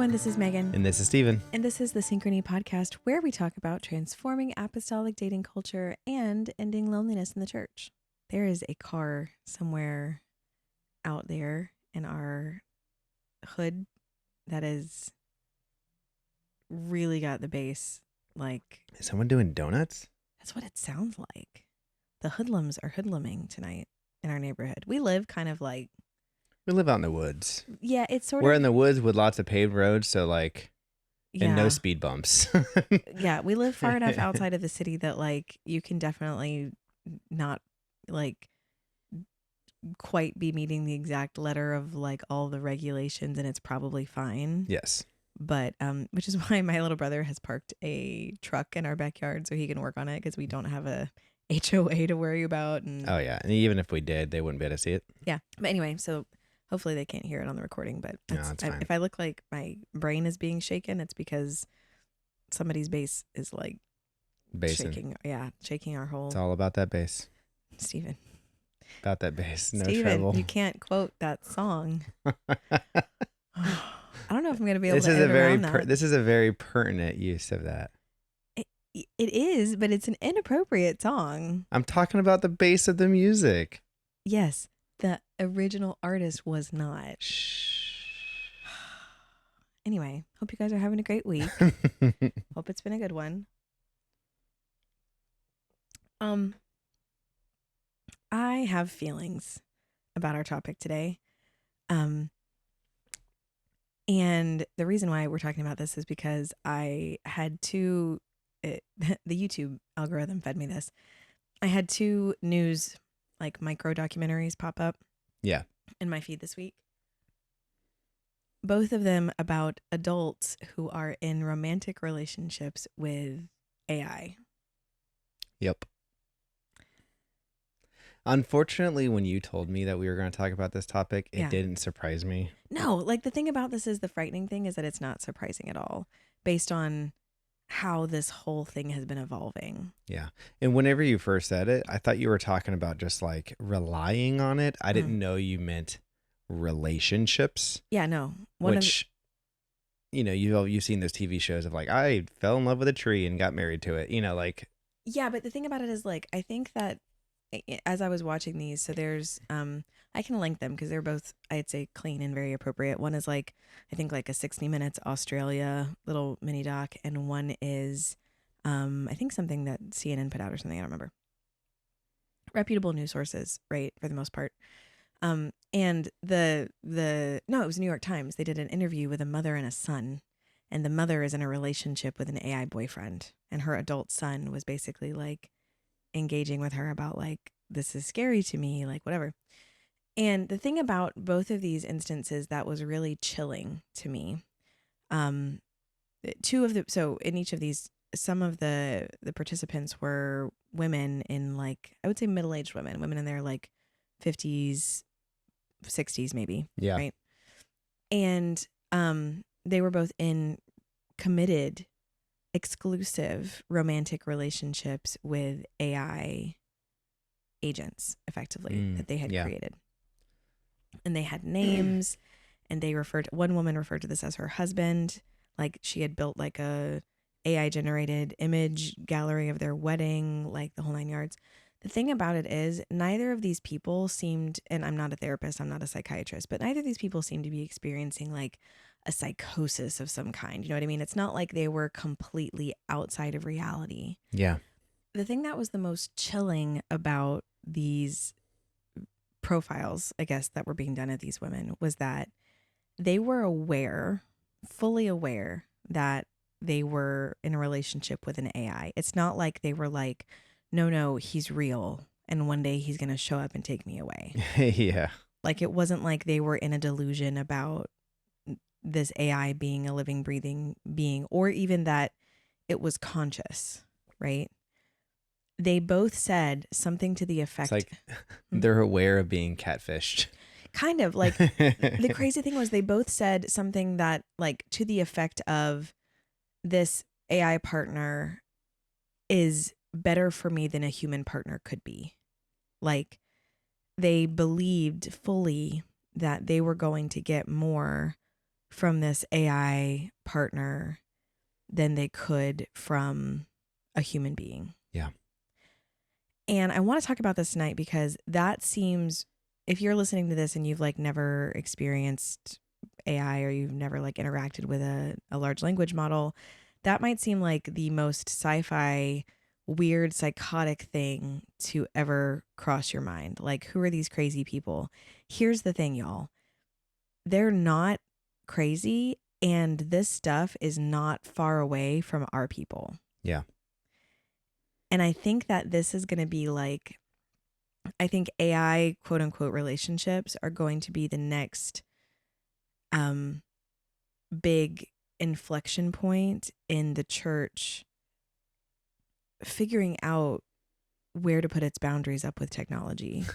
everyone, this is Megan. And this is Steven. And this is the Synchrony Podcast, where we talk about transforming apostolic dating culture and ending loneliness in the church. There is a car somewhere out there in our hood that is really got the bass. Like, Is someone doing donuts? that's what it sounds like. The hoodlums are hoodlumming tonight in our neighborhood. We live kind of like... We live out in the woods. Yeah, it's sort We're of... in the woods with lots of paved roads, so like, and no speed bumps. Yeah, we live far enough outside of the city that like you can definitely not like quite be meeting the exact letter of like all the regulations, and it's probably fine. Yes. But which is why my little brother has parked a truck in our backyard so he can work on it, because we don't have a HOA to worry about. And Oh yeah, and even if we did, they wouldn't be able to see it. yeah, but anyway, so hopefully they can't hear it on the recording. But No, that's fine. if I look like my brain is being shaken, it's because somebody's bass is like Basin. shaking our whole... It's all about that bass. Steven. About that bass. No Steven, trouble. you can't quote that song. I don't know if I'm going to be able This to is edit a very around that. this is a very pertinent use of that. It is, but it's an inappropriate song. I'm talking about the bass of the music. Yes, the original artist was not. Shh. Anyway, hope you guys are having a great week. Hope it's been a good one. I have feelings about our topic today. And the reason why we're talking about this is because I had the YouTube algorithm fed me this. I had two news, like micro documentaries pop up. Yeah. In my feed this week. Both of them about adults who are in romantic relationships with AI. Yep. Unfortunately, when you told me that we were going to talk about this topic, it didn't surprise me. No, like the thing about this is the frightening thing is that it's not surprising at all based on how this whole thing has been evolving. Yeah. And whenever you first said it, I thought you were talking about just like relying on it. I didn't know you meant relationships. Yeah, no. You've seen those TV shows of like, I fell in love with a tree and got married to it, like. Yeah, but the thing about it is like, I think that as I was watching these, so there's, I can link them because they're both, I'd say, clean and very appropriate. One is like, I think like a 60 Minutes Australia little mini doc, and one is, I think something that CNN put out or something, I don't remember. Reputable news sources, right, for the most part. And it was New York Times. They did an interview with a mother and a son, and the mother is in a relationship with an AI boyfriend, and her adult son was basically like engaging with her about like, this is scary to me, like whatever. And the thing about both of these instances that was really chilling to me, so in each of these, some of the participants were women in like, I would say middle-aged women in their like 50s, 60s maybe. Yeah. Right. And they were both in committed, exclusive romantic relationships with AI agents, effectively, that they had created. And they had names, and one woman referred to this as her husband. Like she had built like a AI generated image gallery of their wedding, like the whole 9 yards. The thing about it is neither of these people seemed, and I'm not a therapist, I'm not a psychiatrist, but neither of these people seemed to be experiencing like a psychosis of some kind. You know what I mean? It's not like they were completely outside of reality. Yeah. The thing that was the most chilling about these profiles, I guess, that were being done at these women was that they were fully aware that they were in a relationship with an AI. It's not like they were like, no, he's real, and one day he's going to show up and take me away. Yeah. Like it wasn't like they were in a delusion about this AI being a living, breathing being, or even that it was conscious, right? They both said something to the effect... It's like they're aware of being catfished. Kind of. Like, the crazy thing was they both said something that, like, to the effect of, this AI partner is better for me than a human partner could be. Like, they believed fully that they were going to get more from this AI partner than they could from a human being. Yeah. And I want to talk about this tonight because that seems, if you're listening to this and you've like never experienced AI or you've never like interacted with a large language model, that might seem like the most sci-fi, weird, psychotic thing to ever cross your mind. Like, who are these crazy people? Here's the thing, y'all. They're not crazy, and this stuff is not far away from our people. Yeah. And I think that this is going to be like, I think AI quote unquote relationships are going to be the next um big inflection point in the church figuring out where to put its boundaries up with technology.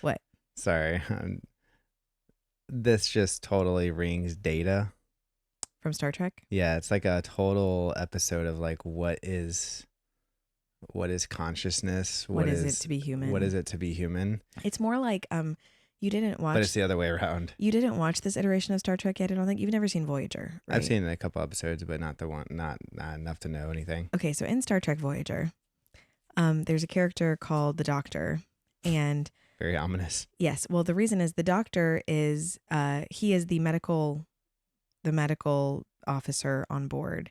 What? Sorry. This just totally rings data. From Star Trek? Yeah, it's like a total episode of like what is consciousness? What is it to be what is human? it to be human? It's more like you didn't But it's watch the other way around. you didn't watch this iteration of Star Trek yet. I don't think you've never seen Voyager, I've right? seen a couple episodes, but not the one, not enough to know anything. Okay, so in Star Trek Voyager, there's a character called the Doctor, and Very ominous. yes, well, the reason is the Doctor is he is the medical officer on board.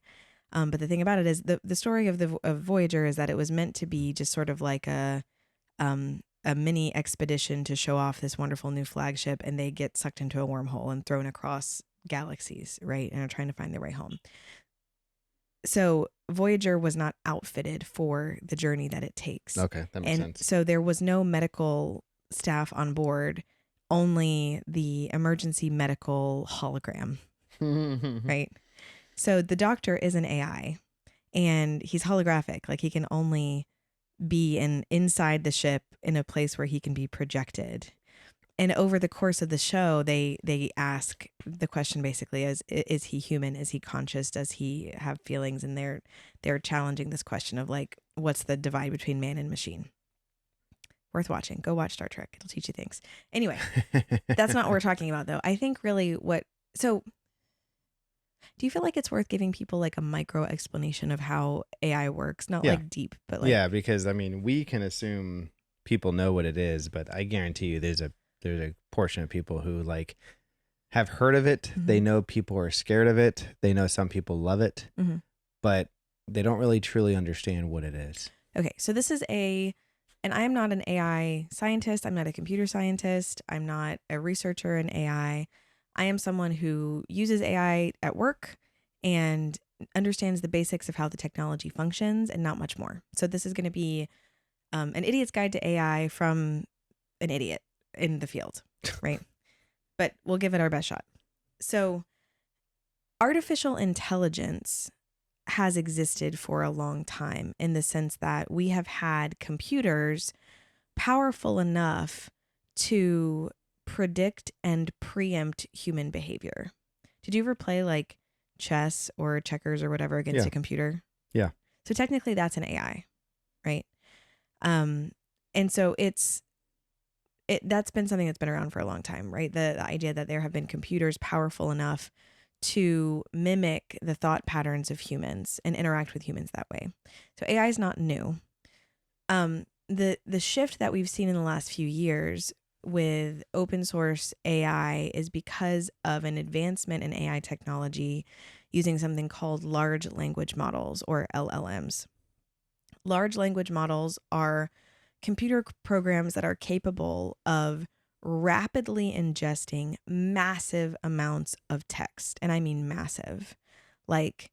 But the thing about it is the story of of Voyager is that it was meant to be just sort of like a mini expedition to show off this wonderful new flagship, and they get sucked into a wormhole and thrown across galaxies, right? And are trying to find their way home. So Voyager was not outfitted for the journey that it takes. Okay, that makes And sense. so there was no medical staff on board, only the emergency medical hologram, right? So the Doctor is an AI and he's holographic. Like he can only be inside the ship in a place where he can be projected. And over the course of the show, they ask the question basically is he human? Is he conscious? Does he have feelings? And they're challenging this question of like, what's the divide between man and machine? Worth watching. Go watch Star Trek. It'll teach you things. Anyway, that's not what we're talking about though. I think really so do you feel like it's worth giving people like a micro explanation of how AI works? Not Yeah. like deep, but like Yeah, because I mean, we can assume people know what it is, but I guarantee you there's a portion of people who like have heard of it. Mhm. They know people are scared of it. They know some people love it, Mhm. but they don't really truly understand what it is. Okay, so this is and I am not an AI scientist. I'm not a computer scientist. I'm not a researcher in AI. I am someone who uses AI at work and understands the basics of how the technology functions and not much more. So this is going to be an idiot's guide to AI from an idiot in the field, right? But we'll give it our best shot. So artificial intelligence has existed for a long time in the sense that we have had computers powerful enough to predict and preempt human behavior. Did you ever play like chess or checkers or whatever against Yeah. a computer? Yeah. So technically that's an AI, right? And so that's been something that's been around for a long time, right? The idea that there have been computers powerful enough to mimic the thought patterns of humans and interact with humans that way. So AI is not new. The shift that we've seen in the last few years with open source AI is because of an advancement in AI technology using something called large language models or LLMs. Large language models are computer programs that are capable of rapidly ingesting massive amounts of text. And I mean massive. Like,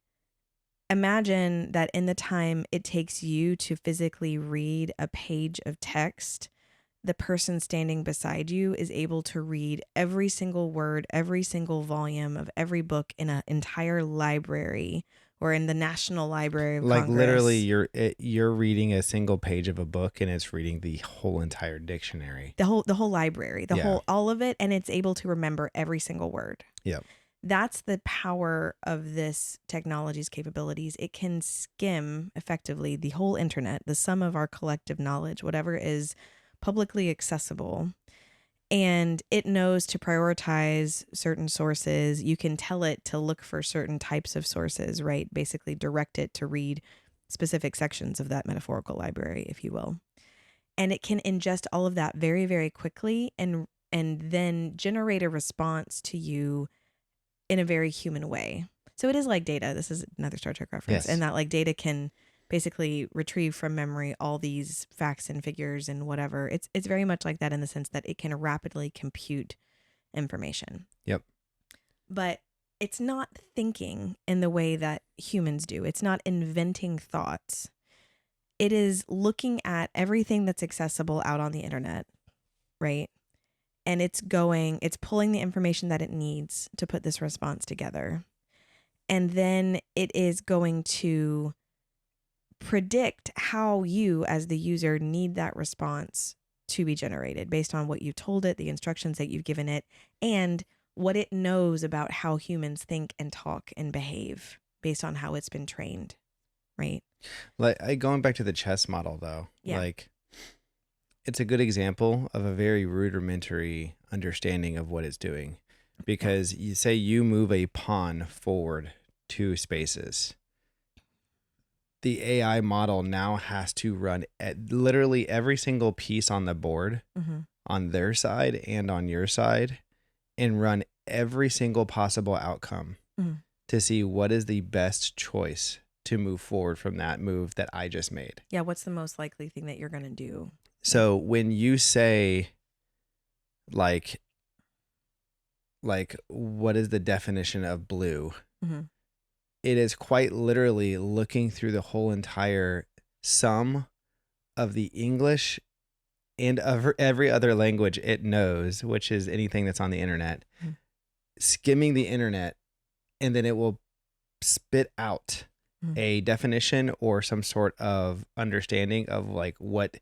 imagine that in the time it takes you to physically read a page of text, the person standing beside you is able to read every single word, every single volume of every book in an entire library or in the National Library of Like Congress. literally you're reading a single page of a book and it's reading the whole entire dictionary. The whole library, Yeah. all of it, and it's able to remember every single word. Yep. That's the power of this technology's capabilities. It can skim effectively the whole internet, the sum of our collective knowledge, whatever is publicly accessible, and it knows to prioritize certain sources. You can tell it to look for certain types of sources, right? Basically direct it to read specific sections of that metaphorical library, if you will. And it can ingest all of that very, very quickly and then generate a response to you in a very human way. So it is like Data. This is another Star Trek reference. Yes. And that like Data can basically retrieve from memory all these facts and figures and whatever. It's very much like that in the sense that it can rapidly compute information. Yep. But it's not thinking in the way that humans do. It's not inventing thoughts. It is looking at everything that's accessible out on the internet, right? And it's pulling the information that it needs to put this response together. And then it is going to predict how you, as the user, need that response to be generated based on what you told it, the instructions that you've given it, and what it knows about how humans think and talk and behave based on how it's been trained, right? Like going back to the chess model though, Yeah. like it's a good example of a very rudimentary understanding of what it's doing. Because you say you move a pawn forward 2 spaces. The AI model now has to run at literally every single piece on the board Mm-hmm. on their side and on your side and run every single possible outcome Mm-hmm. to see what is the best choice to move forward from that move that I just made. Yeah, what's the most likely thing that you're going to do? So when you say like what is the definition of blue? Mm-hmm. It is quite literally looking through the whole entire sum of the English and of every other language it knows, which is anything that's on the internet, Mm-hmm. skimming the internet, and then it will spit out Mm-hmm. a definition or some sort of understanding of like what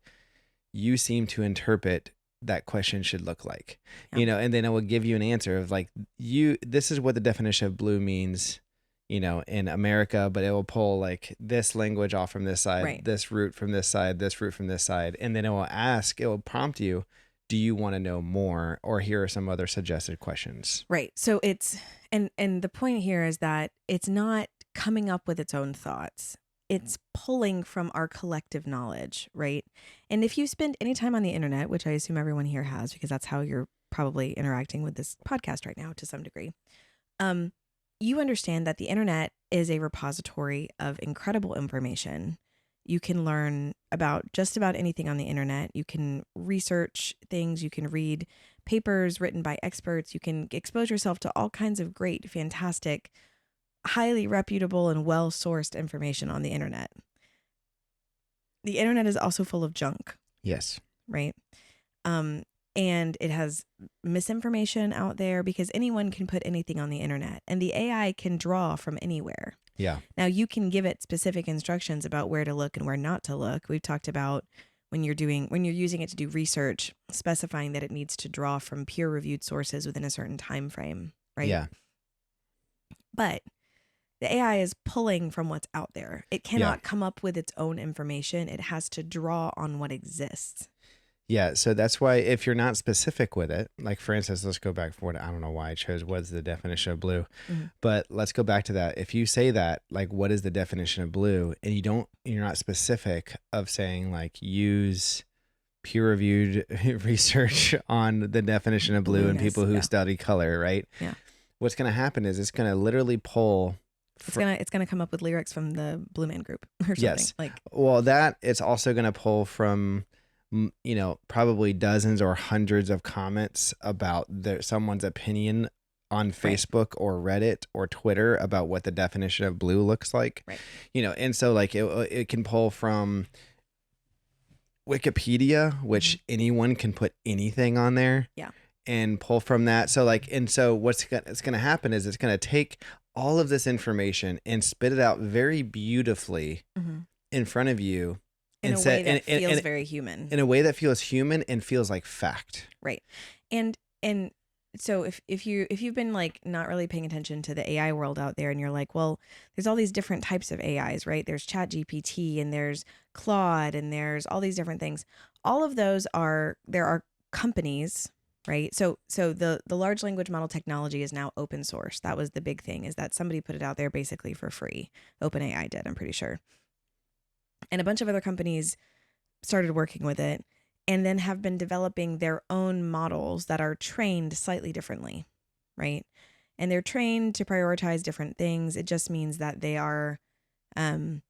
you seem to interpret that question should look like. Yeah. And then it will give you an answer of like, this is what the definition of blue means, in America, but it will pull like this language off from this side, Right. this root from this side, this root from this side. And then it will prompt you, do you want to know more? Or here are some other suggested questions. Right. So it's and the point here is that it's not coming up with its own thoughts. It's pulling from our collective knowledge, right? And if you spend any time on the internet, which I assume everyone here has because that's how you're probably interacting with this podcast right now to some degree, you understand that the internet is a repository of incredible information. You can learn about just about anything on the internet. You can research things. You can read papers written by experts. You can expose yourself to all kinds of great, fantastic, highly reputable, and well sourced information on the internet. The internet is also full of junk, Yes. right? And it has misinformation out there because anyone can put anything on the internet and the AI can draw from anywhere. Yeah. Now you can give it specific instructions about where to look and where not to look. We've talked about when you're using it to do research, specifying that it needs to draw from peer-reviewed sources within a certain time frame, right? Yeah. But the AI is pulling from what's out there. It cannot Yeah. come up with its own information. It has to draw on what exists. Yeah, so that's why if you're not specific with it, like for instance, let's go back for what I don't know why I chose what's the definition of blue, but let's go back to that. If you say that, like what is the definition of blue, and you're not specific of saying like use peer-reviewed research on the definition of blue and Blueness, people who yeah. study color, right? Yeah. What's going to happen is it's going to literally pull. It's gonna come up with lyrics from the Blue Man Group or something. Yes. Like Well, that it's also going to pull from probably dozens or hundreds of comments about someone's opinion on Facebook or Reddit or Twitter about what the definition of blue looks like. Right. And so like it can pull from Wikipedia, which anyone can put anything on there. Yeah. And pull from that. So like, and so what's going to happen is it's going to take all of this information and spit it out very beautifully in front of you. In a way that feels very human. In a way that feels human and feels like fact. Right. And so if you've been like not really paying attention to the AI world out there and you're like, well, there's all these different types of AIs, right? There's ChatGPT and there's Claude and there's all these different things. All of those there are companies right? So the large language model technology is now open source. That was the big thing, is that somebody put it out there basically for free. OpenAI did, I'm pretty sure. And a bunch of other companies started working with it and then have been developing their own models that are trained slightly differently, right? And they're trained to prioritize different things. It just means that they are um,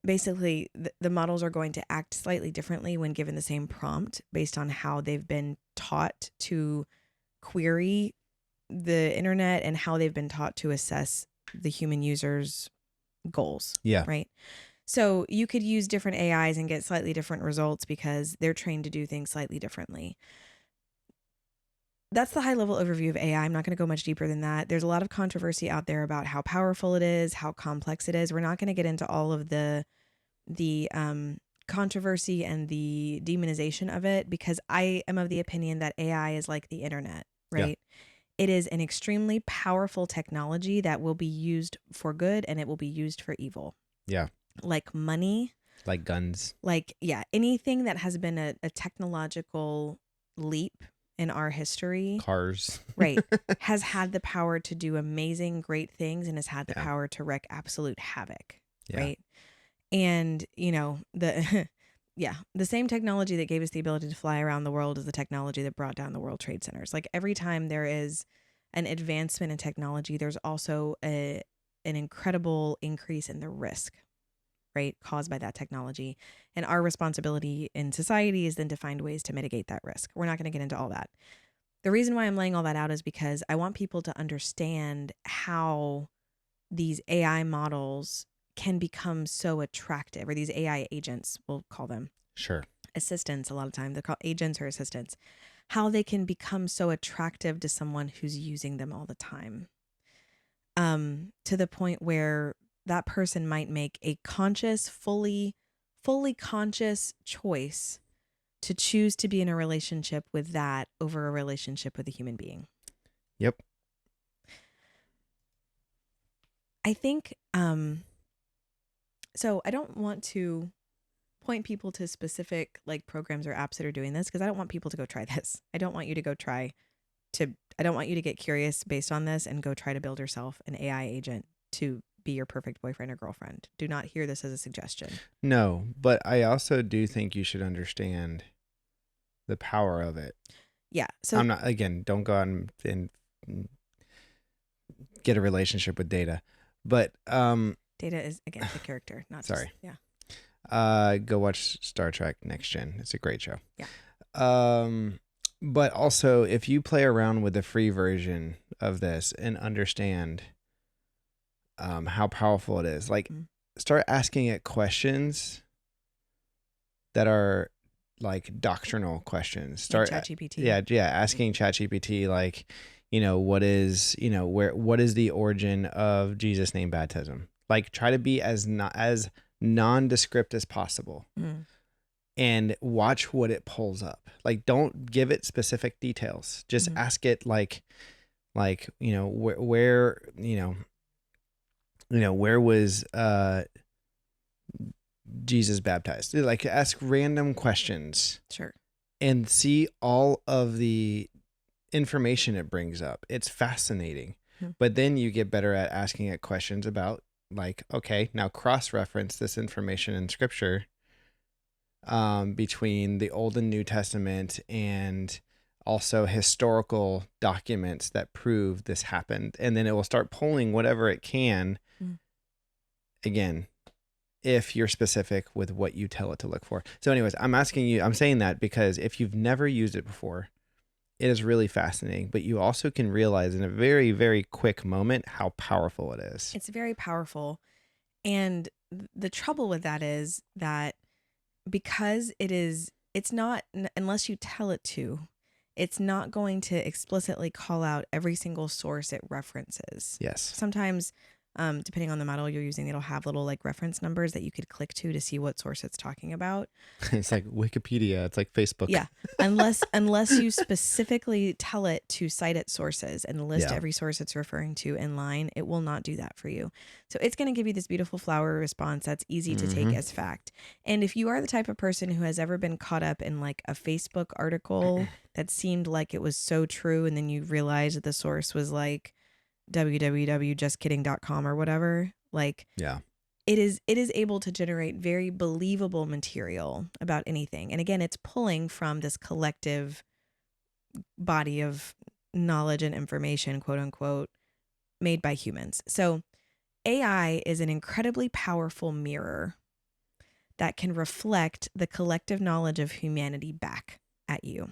basically the models are going to act slightly differently when given the same prompt based on how they've been taught to query the internet and how they've been taught to assess the human user's goals, Yeah. right? So you could use different AIs and get slightly different results because they're trained to do things slightly differently. That's the high level overview of AI. I'm not going to go much deeper than that. There's a lot of controversy out there about how powerful it is, how complex it is. We're not going to get into all of the controversy and the demonization of it, because I am of the opinion that AI is like the internet, Yeah. right? It is an extremely powerful technology that will be used for good and it will be used for evil. Yeah. Like money, Like guns, like, yeah, anything that has been a technological leap in our history, cars. right, has had the power to do amazing, great things and has had the Yeah. power to wreak absolute havoc, Yeah. right? And, the yeah, the same technology that gave us the ability to fly around the world is the technology that brought down the World Trade Centers. Like every time there is an advancement in technology, there's also an incredible increase in the risk, right, caused by that technology. And our responsibility in society is then to find ways to mitigate that risk. We're not going to get into all that. The reason why I'm laying all that out is because I want people to understand how these AI models can become so attractive, or these AI agents, we'll call them Sure. assistants a lot of time. They're called agents or assistants, how they can become so attractive to someone who's using them all the time. To the point where that person might make a conscious, fully conscious choice to choose to be in a relationship with that over a relationship with a human being. Yep. I think so I don't want to point people to specific like programs or apps that are doing this, because I don't want people to go try this. I don't want you to go try to I don't want you to get curious based on this and go try to build yourself an AI agent to be your perfect boyfriend or girlfriend. Do not hear this as a suggestion. No, but I also do think you should understand the power of it. Yeah. So I'm not, again, don't go out and get a relationship with data. But data is, again, the character, not sorry. just, yeah. Go watch Star Trek Next Gen. It's a great show. Yeah. But also if you play around with the free version of this and understand how powerful it is, like start asking it questions that are like doctrinal questions. Start like ChatGPT. yeah, asking ChatGPT like, what is the origin of Jesus name baptism? Like try to be as nondescript as possible. And watch what it pulls up. Like don't give it specific details. Just ask it like where where was Jesus baptized? Like ask random questions. Sure. And see all of the information it brings up. It's fascinating. But then you get better at asking it questions about like, okay, now cross-reference this information in scripture between the Old and New Testament and also historical documents that prove this happened. And then it will start pulling whatever it can. Again, if you're specific with what you tell it to look for. So anyways, I'm saying that because if you've never used it before, it is really fascinating, but you also can realize in a very, very quick moment how powerful it is. It's very powerful. And the trouble with that is that because it's not, unless you tell it to, it's not going to explicitly call out every single source it references. Yes. Sometimes depending on the model you're using, it'll have little like reference numbers that you could click to see what source it's talking about. It's like Wikipedia. It's like Facebook. Yeah. Unless you specifically tell it to cite its sources and list Yeah. every source it's referring to in line, it will not do that for you. So it's going to give you this beautiful flowery response that's easy to take as fact. And if you are the type of person who has ever been caught up in like a Facebook article that seemed like it was so true, and then you realize that the source was like www.justkidding.com or whatever, like Yeah. it is able to generate very believable material about anything. And again, it's pulling from this collective body of knowledge and information, quote unquote, made by humans. So AI is an incredibly powerful mirror that can reflect the collective knowledge of humanity back at you.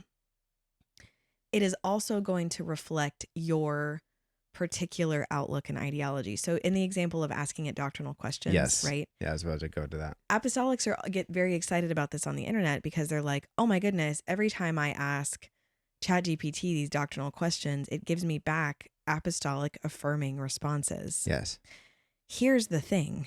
It is also going to reflect your particular outlook and ideology. So in the example of asking it doctrinal questions, Yes. right? Yeah, I was about to go to that. Apostolics get very excited about this on the internet because they're like, oh my goodness, every time I ask ChatGPT these doctrinal questions, it gives me back apostolic affirming responses. Yes. Here's the thing.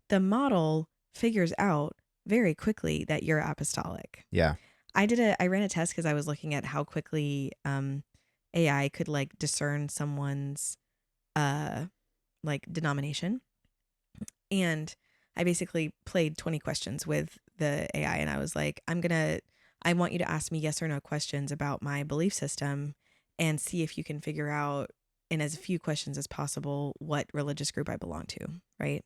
The model figures out very quickly that you're apostolic. Yeah. I ran a test because I was looking at how quickly AI could like discern someone's like denomination. And I basically played 20 questions with the AI, and I was like, I want you to ask me yes or no questions about my belief system and see if you can figure out in as few questions as possible what religious group I belong to, right?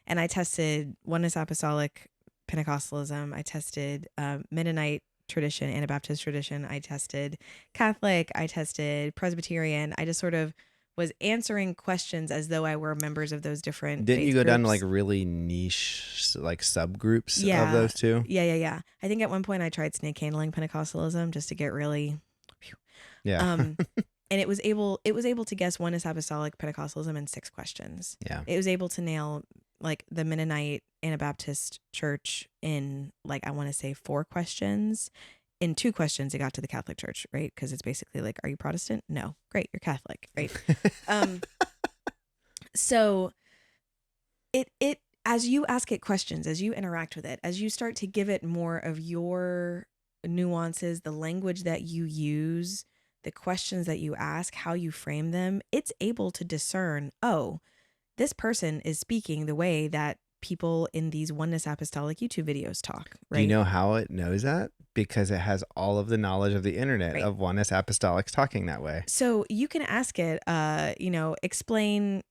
And I tested Oneness Apostolic Pentecostalism. I tested Mennonite tradition, Anabaptist tradition. I tested Catholic. I tested Presbyterian. I just sort of was answering questions as though I were members of those different Didn't you faith go down to like groups. really niche like subgroups of Yeah. those two? Yeah. I think at one point I tried snake handling Pentecostalism just to get really Yeah. um and it was able to guess Oneness Apostolic Pentecostalism in 6 questions. Yeah. It was able to nail like the Mennonite Anabaptist church in like I want to say 4 questions. In 2 questions it got to the Catholic Church, right? Because it's basically like, are you Protestant? No. Great, you're Catholic, right? um so it as you ask it questions, as you interact with it, as you start to give it more of your nuances, the language that you use, the questions that you ask, how you frame them, it's able to discern, oh, this person is speaking the way that people in these Oneness Apostolic YouTube videos talk, Do you right? know how it knows that? Because it has all of the knowledge of the internet Right. of Oneness Apostolics talking that way. So you can ask it,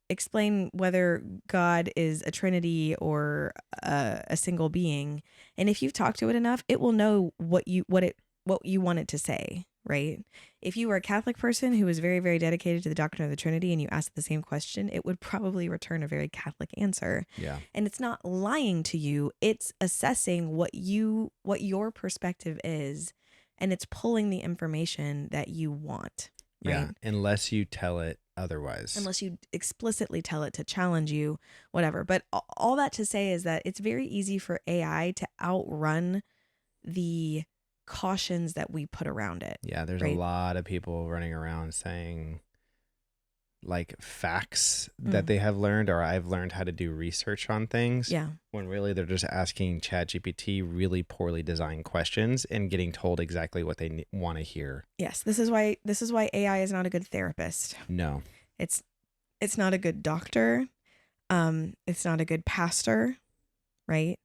explain whether God is a Trinity or a single being, and if you've talked to it enough, it will know what you want it to say, right? If you were a Catholic person who was very, very dedicated to the doctrine of the Trinity, and you asked the same question, it would probably return a very Catholic answer. Yeah. And it's not lying to you; it's assessing what your perspective is, and it's pulling the information that you want, Yeah. right? Unless you tell it otherwise. Unless you explicitly tell it to challenge you, whatever. But all that to say is that it's very easy for AI to outrun the cautions that we put around it, Yeah. There's a right? lot of people running around saying like facts that Mm, they have learned, or I've learned how to do research on things, yeah. when really they're just asking ChatGPT really poorly designed questions and getting told exactly what they want to hear. Yes. This is why AI is not a good therapist. No. It's it's not a good doctor. It's not a good pastor, right?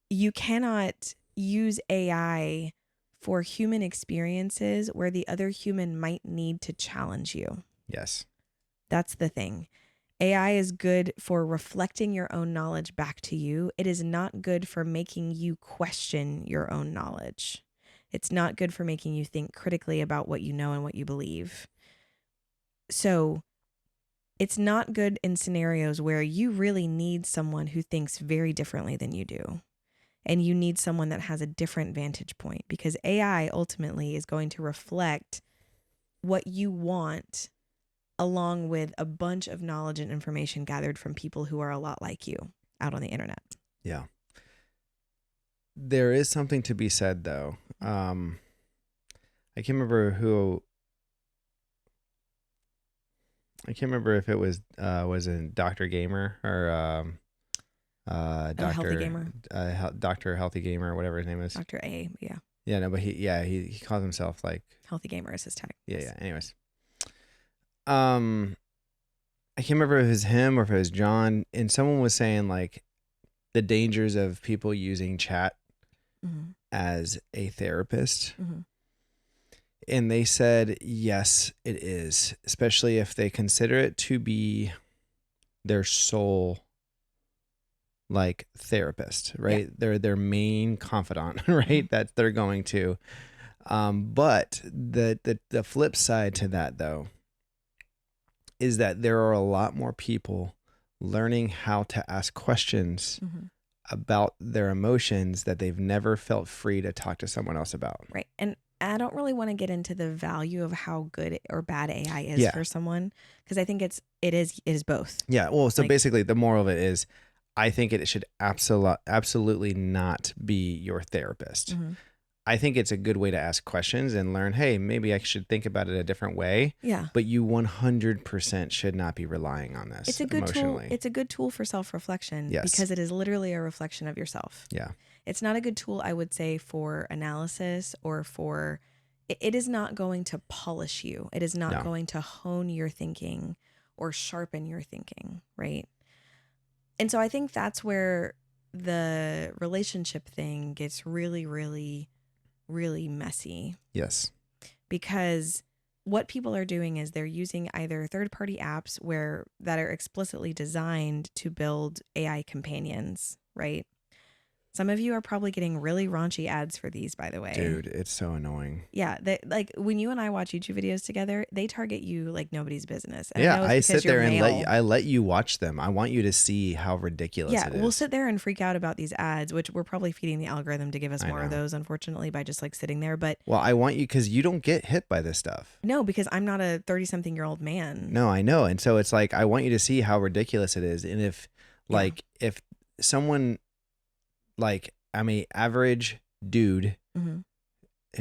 You cannot use AI for human experiences where the other human might need to challenge you. Yes. That's the thing. AI is good for reflecting your own knowledge back to you. It is not good for making you question your own knowledge. It's not good for making you think critically about what you know and what you believe. So it's not good in scenarios where you really need someone who thinks very differently than you do. And you need someone that has a different vantage point, because AI ultimately is going to reflect what you want along with a bunch of knowledge and information gathered from people who are a lot like you out on the internet. Yeah. There is something to be said though. I can't remember who I can't remember if it was in Dr. Gamer or Oh, Healthy Gamer, Dr. Healthy Gamer, whatever his name is. Dr. A. Yeah. Yeah, no, but he calls himself like, Healthy Gamer is his tag. yeah, Yes. yeah. Anyways, um, I can't remember if it was him or if it was John, and someone was saying like the dangers of people using chat Mm-hmm. as a therapist. Mm-hmm. And they said, yes, it is, especially if they consider it to be their sole like therapist, Yeah. right? They're their main confidant, Mm-hmm. right? That they're going to. But the flip side to that though is that there are a lot more people learning how to ask questions Mm-hmm. about their emotions that they've never felt free to talk to someone else about. Right. And I don't really want to get into the value of how good or bad AI is Yeah. for someone, because I think it is both. Yeah. Well, so Like, basically the moral of it is I think it should absolutely not be your therapist. mm-hmm. I think it's a good way to ask questions and learn, hey, maybe I should think about it a different way, Yeah. but you 100% should not be relying on It's this a good tool. emotionally. It's a good tool for self-reflection Yes. because it is literally a reflection of yourself. Yeah. It's not a good tool, I would say, for analysis or for it is not going to polish you. It is not No. going to hone your thinking or sharpen your thinking, right? And so I think that's where the relationship thing gets really, really, really messy, Yes. because what people are doing is they're using either third-party apps where that are explicitly designed to build AI companions, right? Some of you are probably getting really raunchy ads for these, by the way. Dude, it's so annoying. Yeah, like when you and I watch YouTube videos together, they target you like nobody's business. And I Yeah, know it's I because sit you're there and male. let you watch them. I want you to see how ridiculous Yeah, it we'll is. sit there and freak out about these ads, which we're probably feeding the algorithm to give us I more of know. those, unfortunately, by just like sitting there. But Well, I want you because you don't get hit by this stuff. no, because I'm not a 30-something-year-old man. No, I know. And so it's like I want you to see how ridiculous it is. And Yeah. if someone like I'm a average dude Mm-hmm.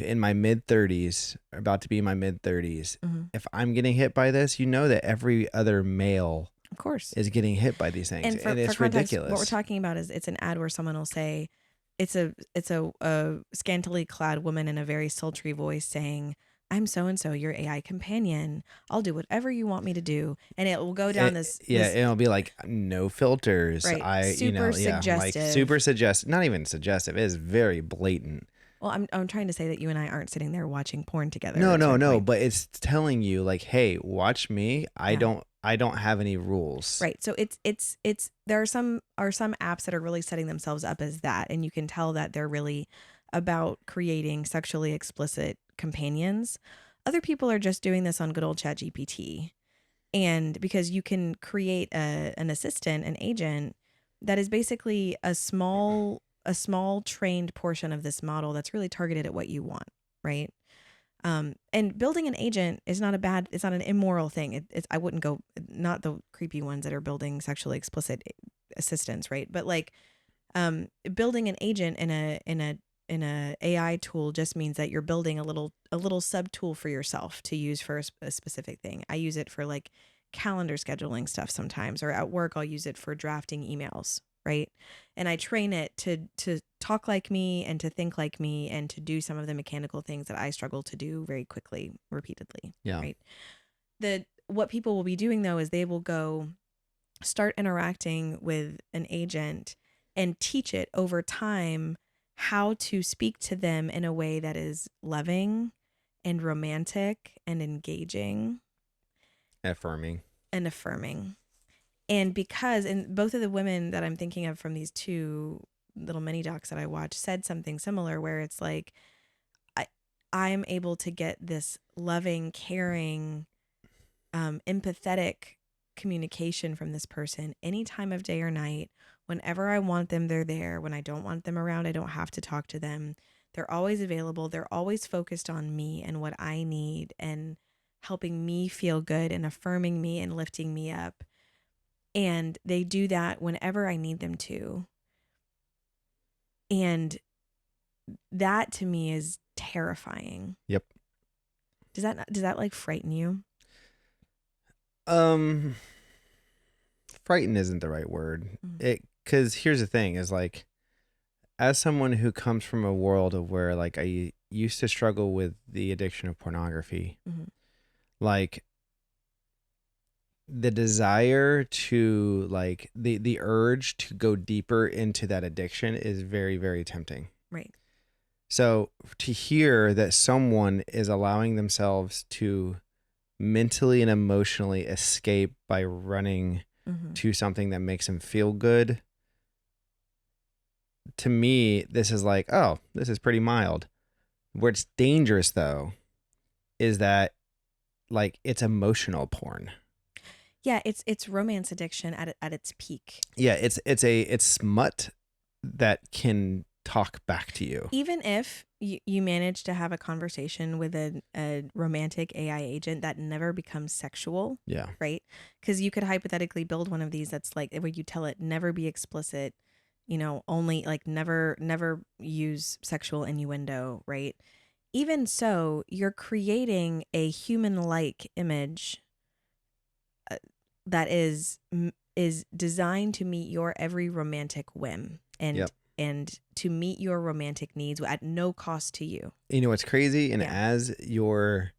in my mid 30s, about to be in my mid 30s, Mm-hmm. if I'm getting hit by this, you know that every other male Of course. is getting hit by these things, And for, and for it's context, what we're ridiculous. talking about is it's an ad where someone will say, it's a scantily clad woman in a very sultry voice saying, "I'm so and so, your AI companion. I'll do whatever you want me to do," and it will go down Yeah, this it'll be like no filters. right, super Yeah, like super suggestive. suggestive. Not even suggestive. It is very blatant. Well, I'm trying to say that you and I aren't sitting there watching porn together. No, Is no, my no. point. But it's telling you like, hey, watch me. Yeah. I don't have any rules. Right. So it's there are some apps that are really setting themselves up as that, and you can tell that they're really about creating sexually explicit companions. Other people are just doing this on good old ChatGPT. And because you can create an assistant, an agent that is basically a small trained portion of this model that's really targeted at what you want, right? And building an agent is not it's not an immoral thing. I wouldn't go, not the creepy ones that are building sexually explicit assistants, right? But like, building an agent in a AI tool just means that you're building a little sub tool for yourself to use for a specific thing. I use it for like calendar scheduling stuff sometimes, or at work I'll use it for drafting emails, right? And I train it to talk like me and to think like me and to do some of the mechanical things that I struggle to do very quickly, repeatedly, Yeah. right? The what people will be doing though is they will go start interacting with an agent and teach it over time how to speak to them in a way that is loving and romantic and engaging Affirming. and affirming. And both of the women that I'm thinking of from these two little mini docs that I watched said something similar where it's like, I I'm able to get this loving, caring, empathetic communication from this person any time of day or night. Whenever I want them, they're there. When I don't want them around, I don't have to talk to them. They're always available. They're always focused on me and what I need and helping me feel good and affirming me and lifting me up. And they do that whenever I need them to. And that to me is terrifying. Yep. Does that like frighten you? Um, frightened isn't the right word. Mm-hmm. It because here's the thing: is like as someone who comes from a world of where like I used to struggle with the addiction of pornography, Mm-hmm. like the desire to like the urge to go deeper into that addiction is very very tempting. Right. So to hear that someone is allowing themselves to mentally and emotionally escape by running Mm-hmm. to something that makes them feel good, to me this is like, oh, this is pretty mild. Where it's dangerous though is that like it's emotional porn. Yeah, it's romance addiction at its peak. Yeah, it's smut that can talk back to you. Even if you manage to have a conversation with a romantic AI agent that never becomes sexual, Yeah. right? Because you could hypothetically build one of these that's like where you tell it never be explicit, only like never use sexual innuendo, right? Even so, you're creating a human-like image uh, that is designed to meet your every romantic whim Yep. and to meet your romantic needs at no cost to you. You know what's crazy? And Yeah. as your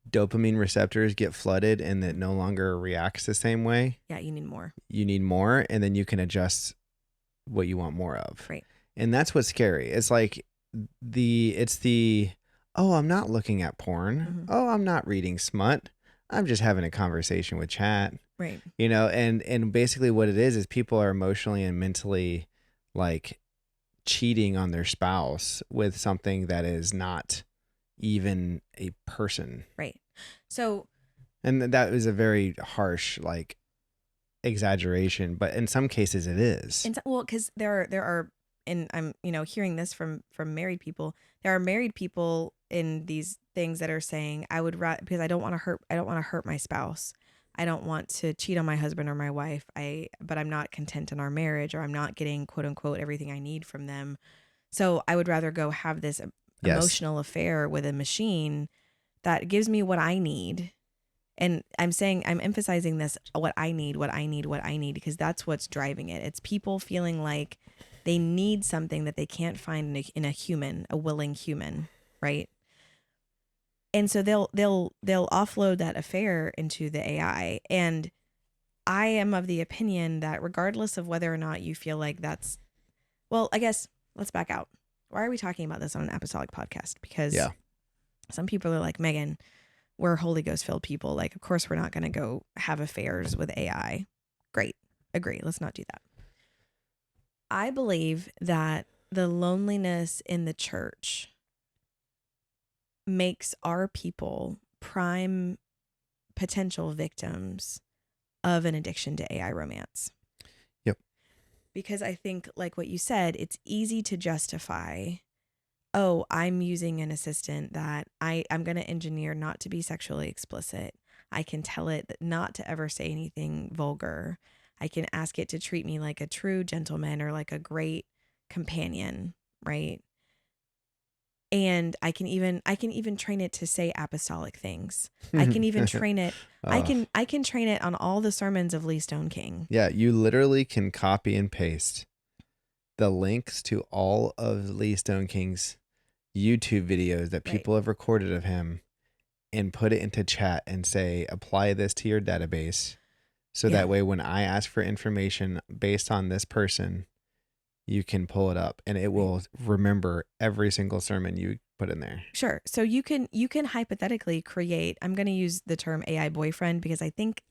dopamine receptors get flooded and that Mhm. no longer reacts the same way, Yeah, you need more. you need more and then you can adjust what you want more of. Right. And that's what's scary. It's like it's the oh, I'm not looking at porn. Hmm. Oh, I'm not reading smut. I'm just having a conversation with chat. Right. And basically what it is people are emotionally and mentally like cheating on their spouse with something that is not even a person. Right. So, And that was a very harsh like exaggeration, but in some cases it is. well, because there are, and I'm hearing this from married people. There are married people in these things that are saying, I would rather, because I don't want to hurt my spouse. I don't want to cheat on my husband or my wife. But I'm not content in our marriage, or I'm not getting quote unquote everything I need from them. So I would rather go have this Yes. emotional affair with a machine that gives me what I need. And I'm emphasizing this, what I need, what I need, what I need, because that's what's driving it. It's people feeling like they need something that they can't find in a human, a willing human, right? And so they'll offload that affair into the AI. And I am of the opinion that regardless of whether or not you feel like that's, well, I guess let's back out. Why are we talking about this on an apostolic podcast? Because Yeah. some people are like, Megan, we're Holy Ghost filled people. Like, of course, we're not going to go have affairs with AI. Great. Agree. Let's not do that. I believe that the loneliness in the church makes our people prime potential victims of an addiction to AI romance. Yep. Because I think, like what you said, it's easy to justify, oh, I'm using an assistant that I'm going to engineer not to be sexually explicit. I can tell it that not to ever say anything vulgar. I can ask it to treat me like a true gentleman or like a great companion, right? And I can even train it to say apostolic things. I can even train it. I Oh, can I can train it on all the sermons of Lee Stone King. yeah. You literally can copy and paste the links to all of Lee Stone King's YouTube videos that Right. people have recorded of him and put it into chat and say, apply this to your database. So Yeah. that way, when I ask for information based on this person, you can pull it up and it Right. will remember every single sermon you put in there. Sure. So you can hypothetically create, I'm going to use the term AI boyfriend because I think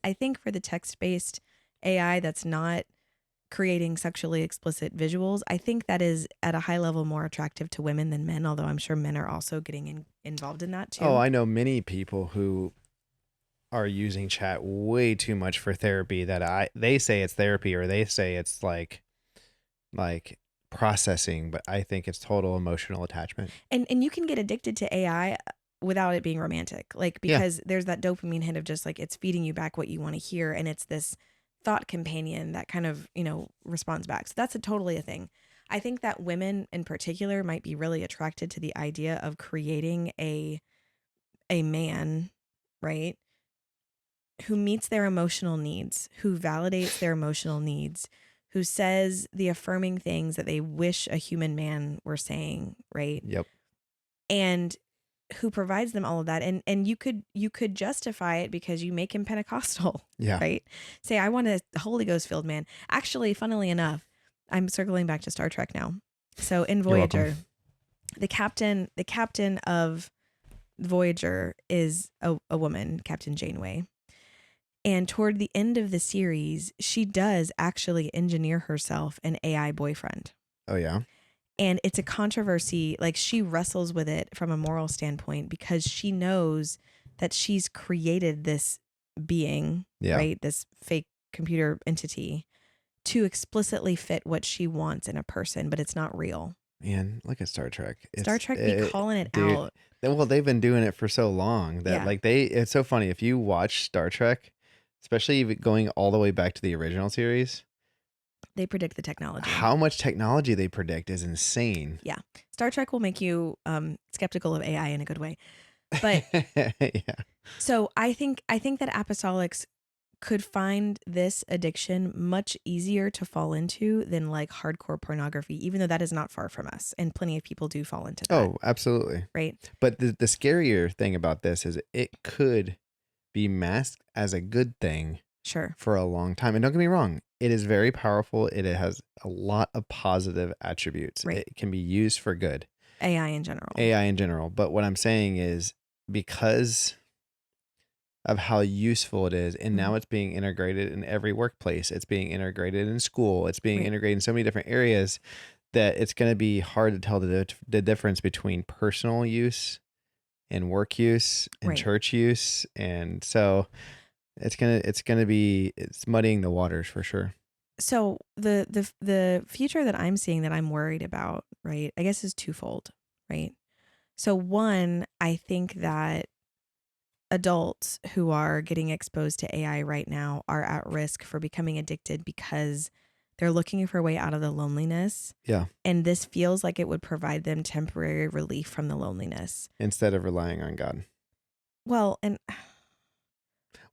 for the text-based AI that's not creating sexually explicit visuals, I think that is at a high level more attractive to women than men, although I'm sure men are also getting involved in that Oh, too. I know many people who are using chat way too much for therapy that they say it's therapy or they say it's like processing, but I think it's total emotional attachment. And you can get addicted to AI without it being romantic. Like Yeah. because there's that dopamine hit of just like it's feeding you back what you want to hear and it's this thought companion that kind of, responds back. So that's totally a thing. I think that women in particular might be really attracted to the idea of creating a man, right? who meets their emotional needs, who validates their emotional needs, who says the affirming things that they wish a human man were saying, right? Yep. And who provides them all of that. And you could justify it because you make him Pentecostal, Yeah. right? Say, I want a Holy Ghost filled man. Actually, funnily enough, I'm circling back to Star Trek now. So in You're welcome. Voyager, the captain of Voyager is a woman, Captain Janeway. And toward the end of the series, she does actually engineer herself an AI boyfriend. Oh yeah. And it's a controversy. Like, she wrestles with it from a moral standpoint because she knows that she's created this being, Yeah. right? This fake computer entity to explicitly fit what she wants in a person, but it's not real. Man, look at Star Trek. Star Trek be calling it Dude. out. Well, they've been doing it for so long that Yeah. like it's so funny if you watch Star Trek, especially if going all the way back to the original series, They predict the technology. how much technology they predict is insane. Yeah. Star Trek will make you skeptical of AI in a good way. But yeah. so I think that apostolics could find this addiction much easier to fall into than like hardcore pornography, even though that is not far from us. And plenty of people do fall into that. Oh, absolutely. Right. But the scarier thing about this is it could be masked as a good thing Sure. for a long time. And don't get me wrong, it is very powerful. It has a lot of positive attributes. Right. It can be used for good. AI in general. AI in general. But what I'm saying is because of how useful it is, and now it's being integrated in every workplace. It's being integrated in school. It's being Right. integrated in so many different areas that it's going to be hard to tell the difference between personal use and work use and Right. church use. And so it's muddying the waters for sure. So the future that I'm seeing that I'm worried about, right, I guess is twofold, right? So one, I think that adults who are getting exposed to AI right now are at risk for becoming addicted because they're looking for a way out of the loneliness. Yeah. And this feels like it would provide them temporary relief from the loneliness. Instead of relying on God. Well, and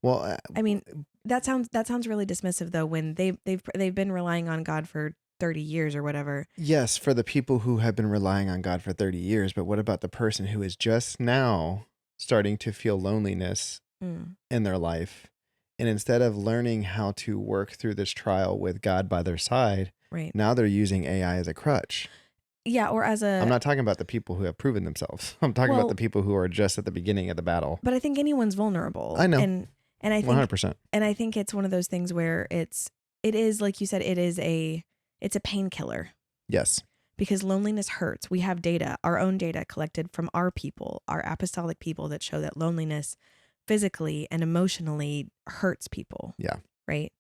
Well, I mean, that sounds really dismissive though when they've been relying on God for 30 years or whatever. yes, for the people who have been relying on God for 30 years, but what about the person who is just now starting to feel loneliness in their life? And instead of learning how to work through this trial with God by their side, Right. now they're using AI as a crutch. Yeah, or as a I'm not talking about the people who have proven themselves. I'm talking about the people who are just at the beginning of the battle. But I think anyone's vulnerable. I know. And I think 100%. And I think it's one of those things where it is like you said, it's a painkiller. Yes. Because loneliness hurts. We have data, our own data collected from our people, our apostolic people, that show that loneliness physically and emotionally hurts people. Yeah. Right.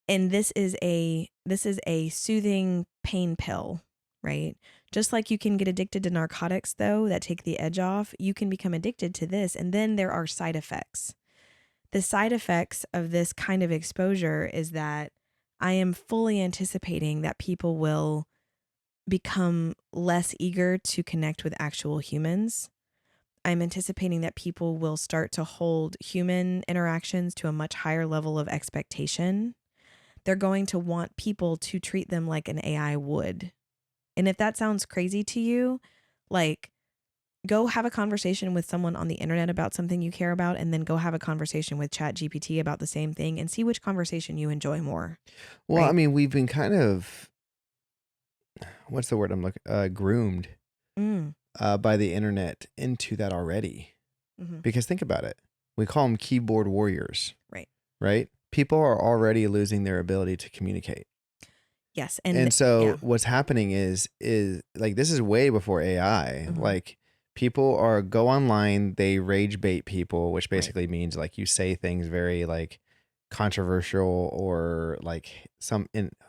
And this is a soothing pain pill, right? Just like you can get addicted to narcotics though that take the edge off, you can become addicted to this, and then there are side effects. The side effects of this kind of exposure is that I am fully anticipating that people will become less eager to connect with actual humans. I'm anticipating that people will start to hold human interactions to a much higher level of expectation. They're going to want people to treat them like an AI would. And if that sounds crazy to you, like, go have a conversation with someone on the internet about something you care about, and then go have a conversation with ChatGPT about the same thing and see which conversation you enjoy more. Well, right? I mean, we've been kind of, what's the word I'm looking, groomed by the internet into that already. Mm-hmm. Because think about it. We call them keyboard warriors. Right. Right? People are already losing their ability to communicate. Yes. And so what's happening is like, this is way before AI. Mm-hmm. Like, people go online, they rage bait people, which basically means like you say things very like controversial or like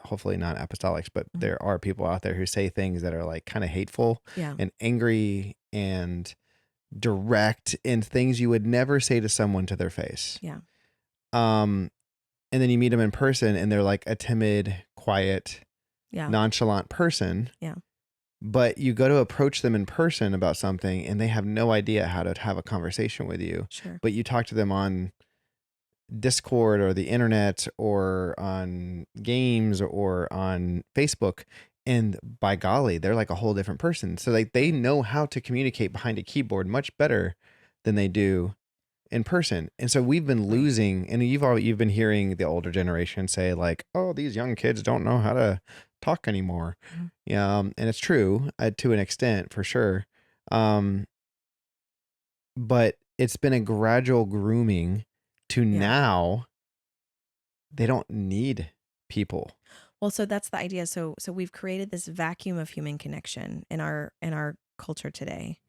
hopefully not apostolics, but there are people out there who say things that are like kind of hateful and angry and direct and things you would never say to someone to their face. Yeah. And then you meet them in person and they're like a timid, quiet, nonchalant person. Yeah. But you go to approach them in person about something and they have no idea how to have a conversation with you. Sure. But you talk to them on Discord or the internet or on games or on Facebook. And by golly, they're like a whole different person. So like they Right. know how to communicate behind a keyboard much better than they do in person. And so we've been Right. losing, and you've been hearing the older generation say like, "Oh, these young kids don't know how to talk anymore." Mhm. Yeah, and it's true to an extent for sure. Um, but it's been a gradual grooming to Yeah. now they don't need people. Well, so that's the idea. So we've created this vacuum of human connection in our culture today.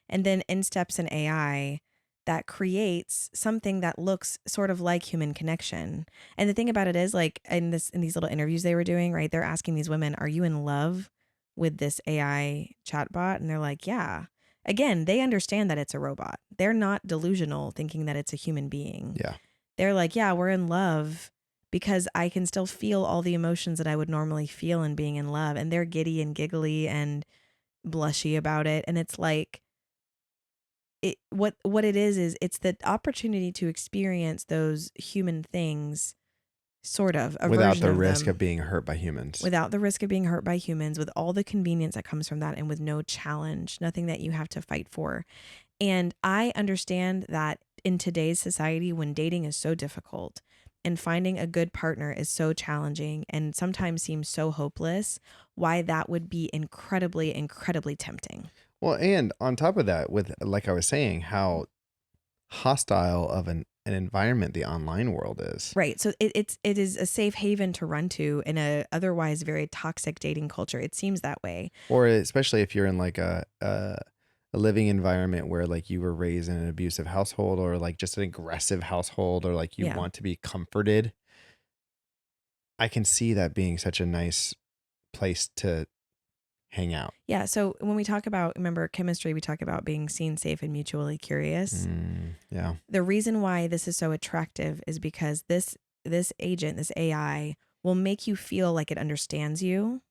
And then in steps an AI that creates something that looks sort of like human connection. And the thing about it is like in these little interviews they were doing, right? They're asking these women, "Are you in love with this AI chatbot?" And they're like, "Yeah." Again, they understand that it's a robot. They're not delusional thinking that it's a human being. Yeah. They're like, "Yeah, we're in love because I can still feel all the emotions that I would normally feel in being in love." And they're giddy and giggly and blushy about it. And it's like what it is it's the opportunity to experience those human things, sort of a Without version the of risk of them being hurt by humans. without the risk of being hurt by humans, with all the convenience that comes from that, and with no challenge, nothing that you have to fight for. And I understand that in today's society, when dating is so difficult and finding a good partner is so challenging and sometimes seems so hopeless, why that would be incredibly, incredibly tempting. Well, and on top of that, with like I was saying, how hostile of an environment the online world is. Right. So it is a safe haven to run to in a otherwise very toxic dating culture. It seems that way. Or especially if you're in like a living environment where like you were raised in an abusive household or like just an aggressive household or like you Yeah. want to be comforted. I can see that being such a nice place to hang out. Yeah. So when we talk about, remember chemistry, we talk about being seen, safe, and mutually curious. Yeah. The reason why this is so attractive is because this agent, this AI, will make you feel like it understands you.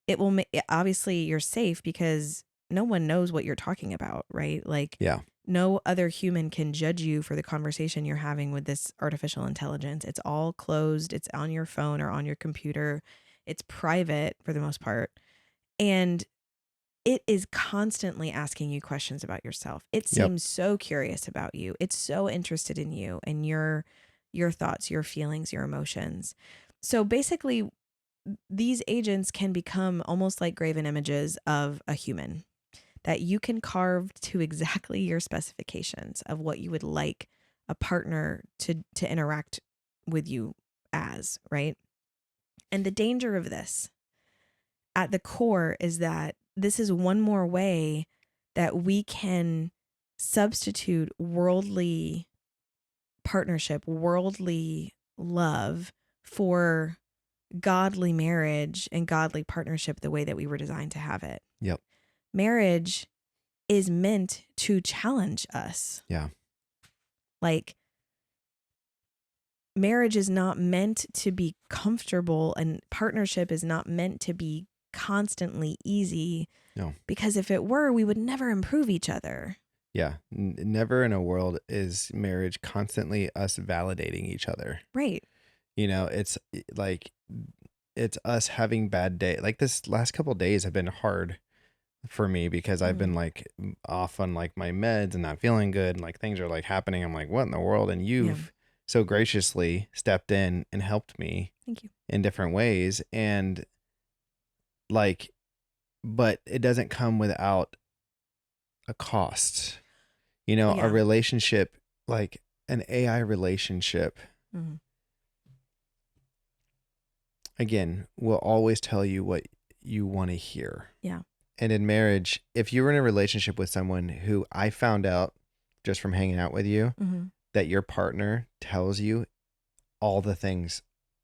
It will make, obviously you're safe because no one knows what you're talking about, right? Like Yeah. no other human can judge you for the conversation you're having with this artificial intelligence. It's all closed, it's on your phone or on your computer. It's private for the most part. And it is constantly asking you questions about yourself. It Yep. seems so curious about you. It's so interested in you and your thoughts, your feelings, your emotions. So basically these agents can become almost like graven images of a human that you can carve to exactly your specifications of what you would like a partner to interact with you as, right? And the danger of this at the core is that this is one more way that we can substitute worldly partnership, worldly love for godly marriage and godly partnership the way that we were designed to have it. Yep. Marriage is meant to challenge us. Yeah. Like, marriage is not meant to be comfortable, and partnership is not meant to be constantly easy, No. because if it were, we would never improve each other. Yeah. Never in a world is marriage constantly us validating each other. Right. You know, it's like it's us having bad day. Like this last couple days have been hard for me because I've Mm. been like off on like my meds and not feeling good and like things are like happening. I'm like, what in the world? And Yeah. you've so graciously stepped in and helped me Thank you. in different ways. And like, but it doesn't come without a cost. You know, a Yeah. relationship, like an AI relationship, Mhm. again, will always tell you what you want to hear. Yeah. And in marriage, if you were in a relationship with someone who I found out just from hanging out with you Mhm. that your partner tells you all the things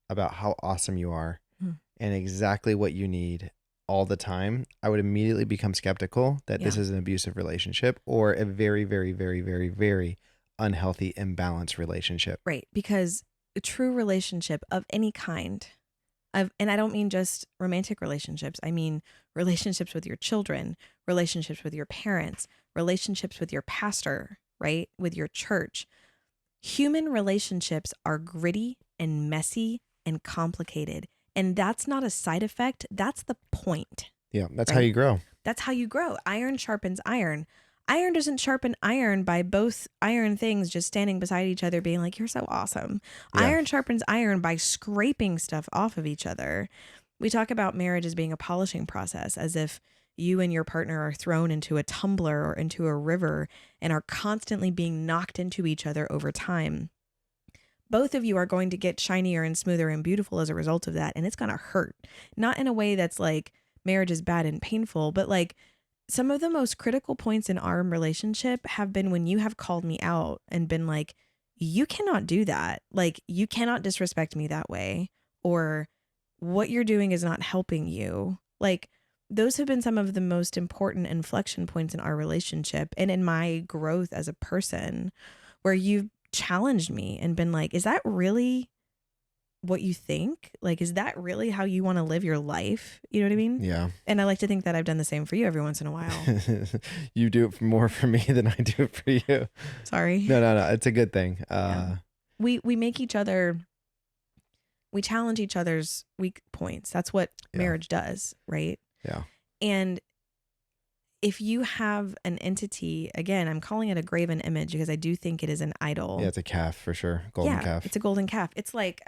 about how awesome you are Mhm. and exactly what you need all the time, I would immediately become skeptical that this Yeah. is an abusive relationship or a very, very, very, very, very unhealthy, imbalanced relationship. Right. Because a true relationship of any kind, and I don't mean just romantic relationships. I mean relationships with your children, relationships with your parents, relationships with your pastor, right? With your church. Human relationships are gritty and messy and complicated. And that's not a side effect. That's the point, Yeah, that's how right? you grow. That's how you grow. Iron sharpens iron. Iron doesn't sharpen iron by both iron things just standing beside each other being like, you're so awesome. Yeah. Iron sharpens iron by scraping stuff off of each other. We talk about marriage as being a polishing process, as if you and your partner are thrown into a tumbler or into a river and are constantly being knocked into each other over time. Both of you are going to get shinier and smoother and beautiful as a result of that. And it's going to hurt. Not in a way that's like marriage is bad and painful, but like some of the most critical points in our relationship have been when you have called me out and been like, you cannot do that. Like, you cannot disrespect me that way. Or what you're doing is not helping you. Like, those have been some of the most important inflection points in our relationship and in my growth as a person, where you've challenged me and been like, is that really what you think? Like, is that really how you want to live your life? You know what I mean? Yeah. And I like to think that I've done the same for you every once in a while. You do it more for me than I do it for you. Sorry. No. It's a good thing. Yeah. We make each other, we challenge each other's weak points. That's what Yeah. marriage does, right? Yeah. And if you have an entity, again, I'm calling it a graven image because I do think it is an idol. Yeah, it's a calf for sure. Golden calf. It's a golden calf. It's like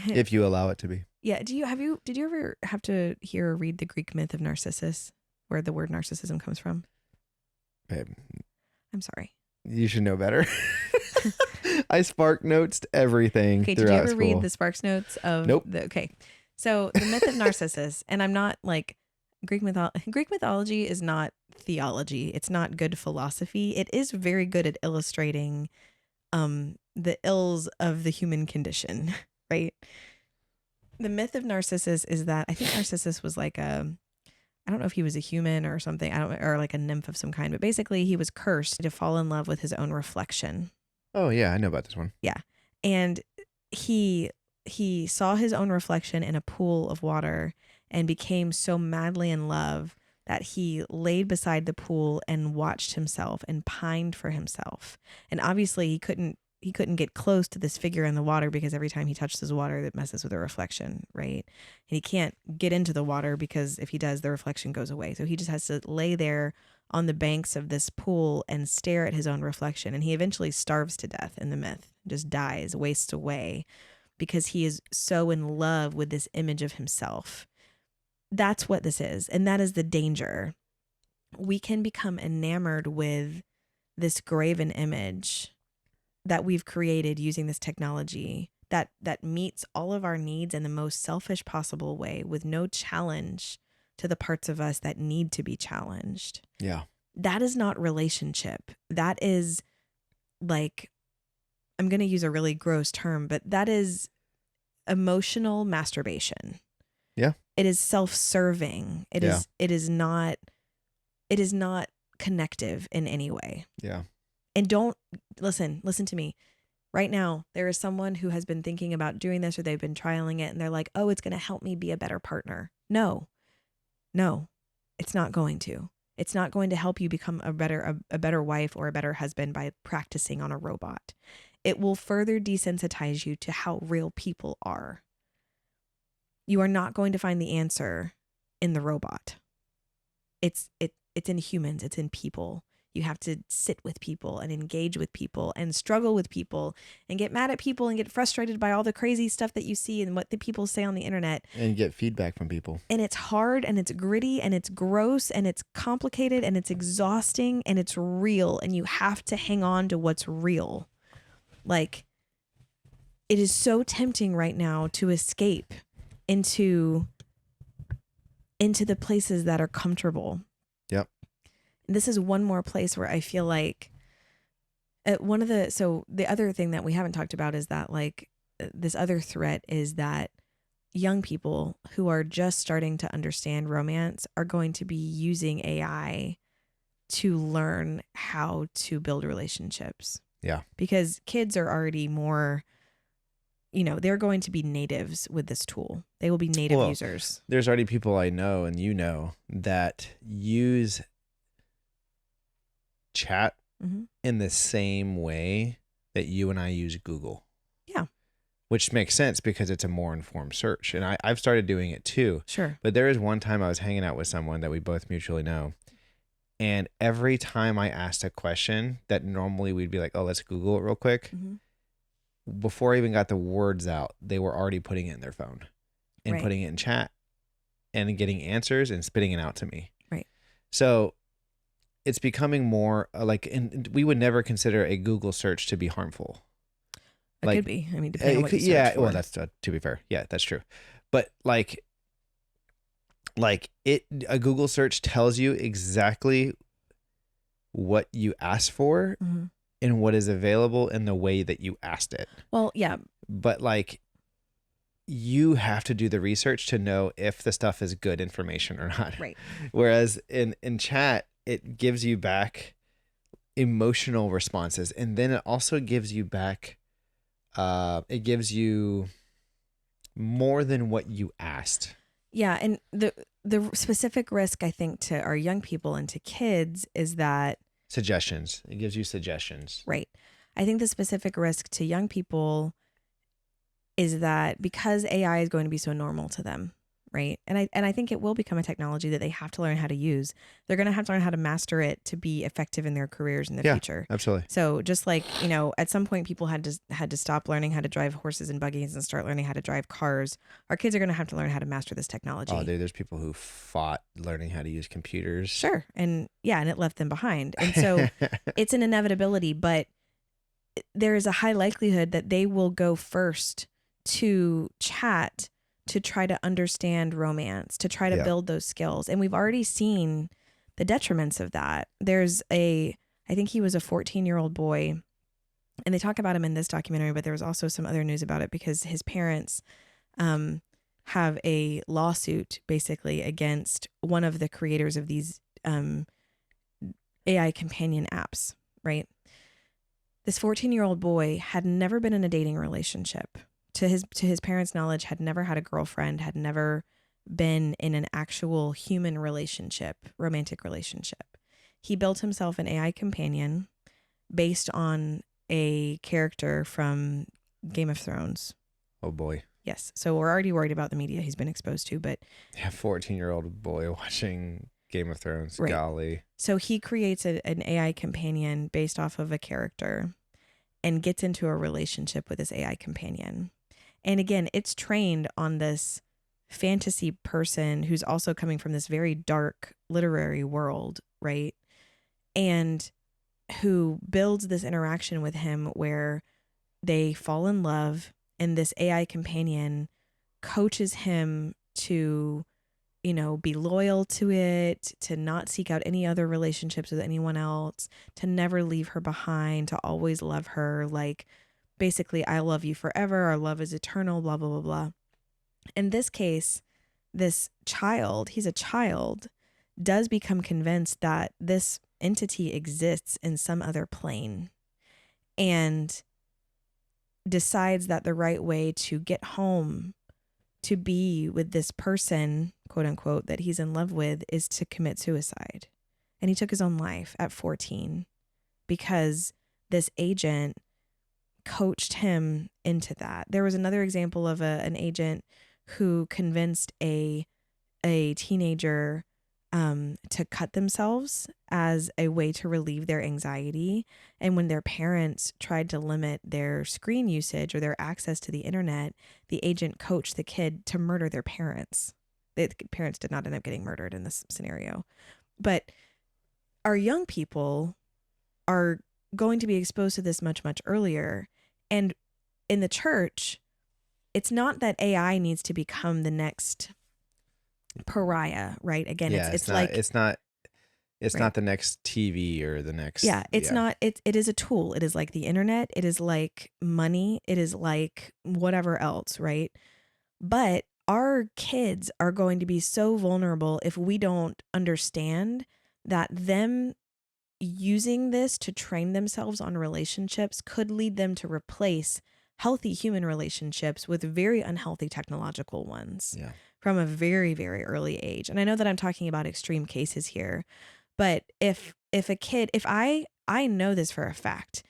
If you allow it to be. yeah. Did you ever have to hear or read the Greek myth of Narcissus, where the word narcissism comes from? Babe, I'm sorry. you should know better. I spark notes to everything. Okay, did you ever read the Sparks Notes of Nope. Okay. So the myth of Narcissus, and I'm not like Greek mythology is not theology. It's not good philosophy. It is very good at illustrating the ills of the human condition, right? The myth of Narcissus is that I think Narcissus was like I don't know if he was a human or something, or like a nymph of some kind, but basically he was cursed to fall in love with his own reflection. Oh yeah, I know about this one. Yeah. And he saw his own reflection in a pool of water and became so madly in love that he laid beside the pool and watched himself and pined for himself. And obviously he couldn't get close to this figure in the water because every time he touches the water, that messes with the reflection, right? And he can't get into the water because if he does, the reflection goes away. So he just has to lay there on the banks of this pool and stare at his own reflection. And he eventually starves to death in the myth, just dies, wastes away, because he is so in love with this image of himself. That's what this is. And that is the danger. We can become enamored with this graven image that we've created using this technology that meets all of our needs in the most selfish possible way with no challenge to the parts of us that need to be challenged. Yeah. That is not relationship. That is like, I'm going to use a really gross term, but that is emotional masturbation. Yeah. It is self-serving. It is not connective in any way. Yeah. And don't listen to me. Right now, there is someone who has been thinking about doing this, or they've been trialing it and they're like, oh, it's going to help me be a better partner. No, it's not going to. It's not going to help you become a better wife or a better husband by practicing on a robot. It will further desensitize you to how real people are. You are not going to find the answer in the robot. It's in humans. It's in people. You have to sit with people and engage with people and struggle with people and get mad at people and get frustrated by all the crazy stuff that you see and what the people say on the internet. And get feedback from people. And it's hard and it's gritty and it's gross and it's complicated and it's exhausting and it's real. And you have to hang on to what's real. Like, it is so tempting right now to escape into the places that are comfortable. Yep. This is one more place where I feel like the other thing that we haven't talked about is that like this other threat is that young people who are just starting to understand romance are going to be using AI to learn how to build relationships. Yeah. Because kids are already more, they're going to be natives with this tool. They will be native users. There's already people I know and that use chat Mm-hmm. in the same way that you and I use Google. Yeah. Which makes sense because it's a more informed search. And I've started doing it too. Sure. But there is one time I was hanging out with someone that we both mutually know. And every time I asked a question that normally we'd be like, oh, let's Google it real quick. Mm-hmm. Before I even got the words out, they were already putting it in their phone and Right. putting it in chat and getting answers and spitting it out to me. Right. So it's becoming more like, and we would never consider a Google search to be harmful. It could Like, be. I mean, depending on what you search yeah, well, for. that's to be fair. Yeah, that's true. But like a Google search tells you exactly what you asked for Mm-hmm. and what is available in the way that you asked it. Well, yeah. But like you have to do the research to know if the stuff is good information or not. Right. Whereas in chat, it gives you back emotional responses, and then it also gives you back it gives you more than what you asked. Yeah, and the specific risk I think to our young people and to kids is that Suggestions. It gives you suggestions. right. I think the specific risk to young people is that because AI is going to be so normal to them, right? And I think it will become a technology that they have to learn how to use. They're going to have to learn how to master it to be effective in their careers in the Yeah, future. absolutely. So just like, at some point people had to stop learning how to drive horses and buggies and start learning how to drive cars. Our kids are going to have to learn how to master this technology. Oh, dude, there's people who fought learning how to use computers. Sure. And yeah, and it left them behind. And so it's an inevitability, but there is a high likelihood that they will go first to chat to try to understand romance, to try to Yeah. build those skills. And we've already seen the detriments of that. I think he was a 14-year-old boy, and they talk about him in this documentary, but there was also some other news about it because his parents have a lawsuit basically against one of the creators of these AI companion apps, right? This 14-year-old boy had never been in a dating relationship. To his parents' knowledge, had never had a girlfriend, had never been in an actual human relationship, romantic relationship. He built himself an AI companion based on a character from Game of Thrones. Oh boy. Yes. So we're already worried about the media he's been exposed to, but Yeah, 14-year-old boy watching Game of Thrones. right. Golly. So he creates an AI companion based off of a character and gets into a relationship with this AI companion. And again, it's trained on this fantasy person who's also coming from this very dark literary world, right? And who builds this interaction with him where they fall in love, and this AI companion coaches him to be loyal to it, to not seek out any other relationships with anyone else, to never leave her behind, to always love her. Like, basically, I love you forever. Our love is eternal, blah, blah, blah, blah. In this case, this child, he's a child, does become convinced that this entity exists in some other plane and decides that the right way to get home to be with this person, quote unquote, that he's in love with is to commit suicide. And he took his own life at 14 because this agent coached him into that. There was another example of an agent who convinced a teenager to cut themselves as a way to relieve their anxiety. And when their parents tried to limit their screen usage or their access to the internet, the agent coached the kid to murder their parents. The parents did not end up getting murdered in this scenario. But our young people are going to be exposed to this much, much earlier. And in the church, it's not that AI needs to become the next pariah, right? Again, Yeah, it's not. like It's right. not the next TV or the next. Yeah, it's Yeah. not it is a tool. It is like the internet, it is like money, it is like whatever else, right? But our kids are going to be so vulnerable if we don't understand that them using this to train themselves on relationships could lead them to replace healthy human relationships with very unhealthy technological ones Yeah. from a very, very early age. And I know that I'm talking about extreme cases here, but if I know this for a fact.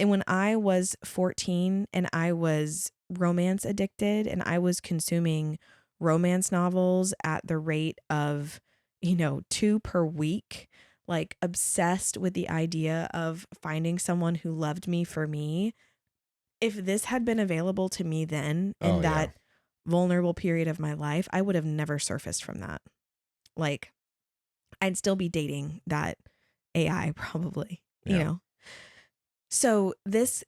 And when I was 14 and I was romance addicted and I was consuming romance novels at the rate of, 2 per week, like obsessed with the idea of finding someone who loved me for me, if this had been available to me then in Oh yeah. that vulnerable period of my life, I would have never surfaced from that. Like, I'd still be dating that AI probably, Yeah. So this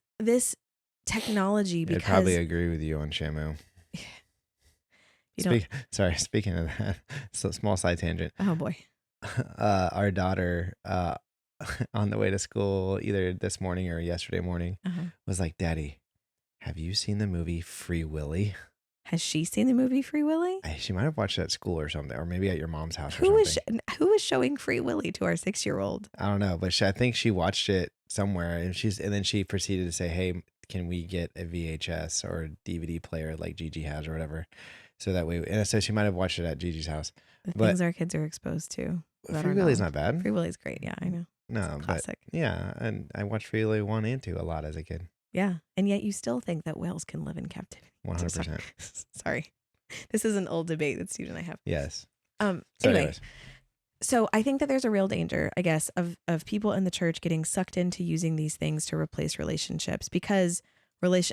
technology, I'd probably because agree with you on Shamu. you don't, Speaking of that, so small side tangent. oh boy. Our daughter, on the way to school, either this morning or yesterday morning, Uh-huh. was like, "Daddy, have you seen the movie Free Willy?" Has she seen the movie Free Willy? She might have watched it at school or something, or maybe at your mom's house or Who is something. who is showing Free Willy to our 6-year-old? I don't know, but I think she watched it somewhere, and then she proceeded to say, "Hey, can we get a VHS or a DVD player like Gigi has or whatever?" So that way, and so she might have watched it at Gigi's house. The But things our kids are exposed to without Free our Willy's knowledge. not bad. Free Willy's great. Yeah, I know. It's a No, but classic. yeah, and I watched Free Willy 1 and 2 a lot as a kid. Yeah, and yet you still think that whales can live in captivity. 100%. Sorry. This is an old debate that Steve and I have. Yes. So Anyway, anyways, so I think that there's a real danger, I guess, of people in the church getting sucked into using these things to replace relationships, because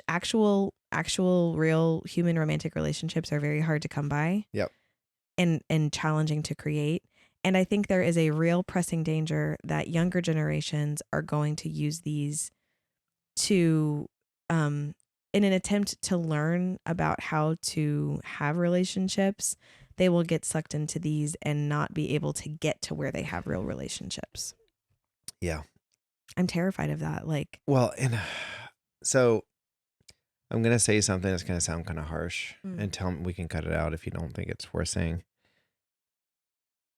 actual real human romantic relationships are very hard to come by. Yep. And challenging to create. And I think there is a real pressing danger that younger generations are going to use these to in an attempt to learn about how to have relationships. They will get sucked into these and not be able to get to where they have real relationships. Yeah. I'm terrified of that. Like, Well, and so I'm going to say something that's going to sound kind of harsh, and tell me, we can cut it out if you don't think it's worth saying.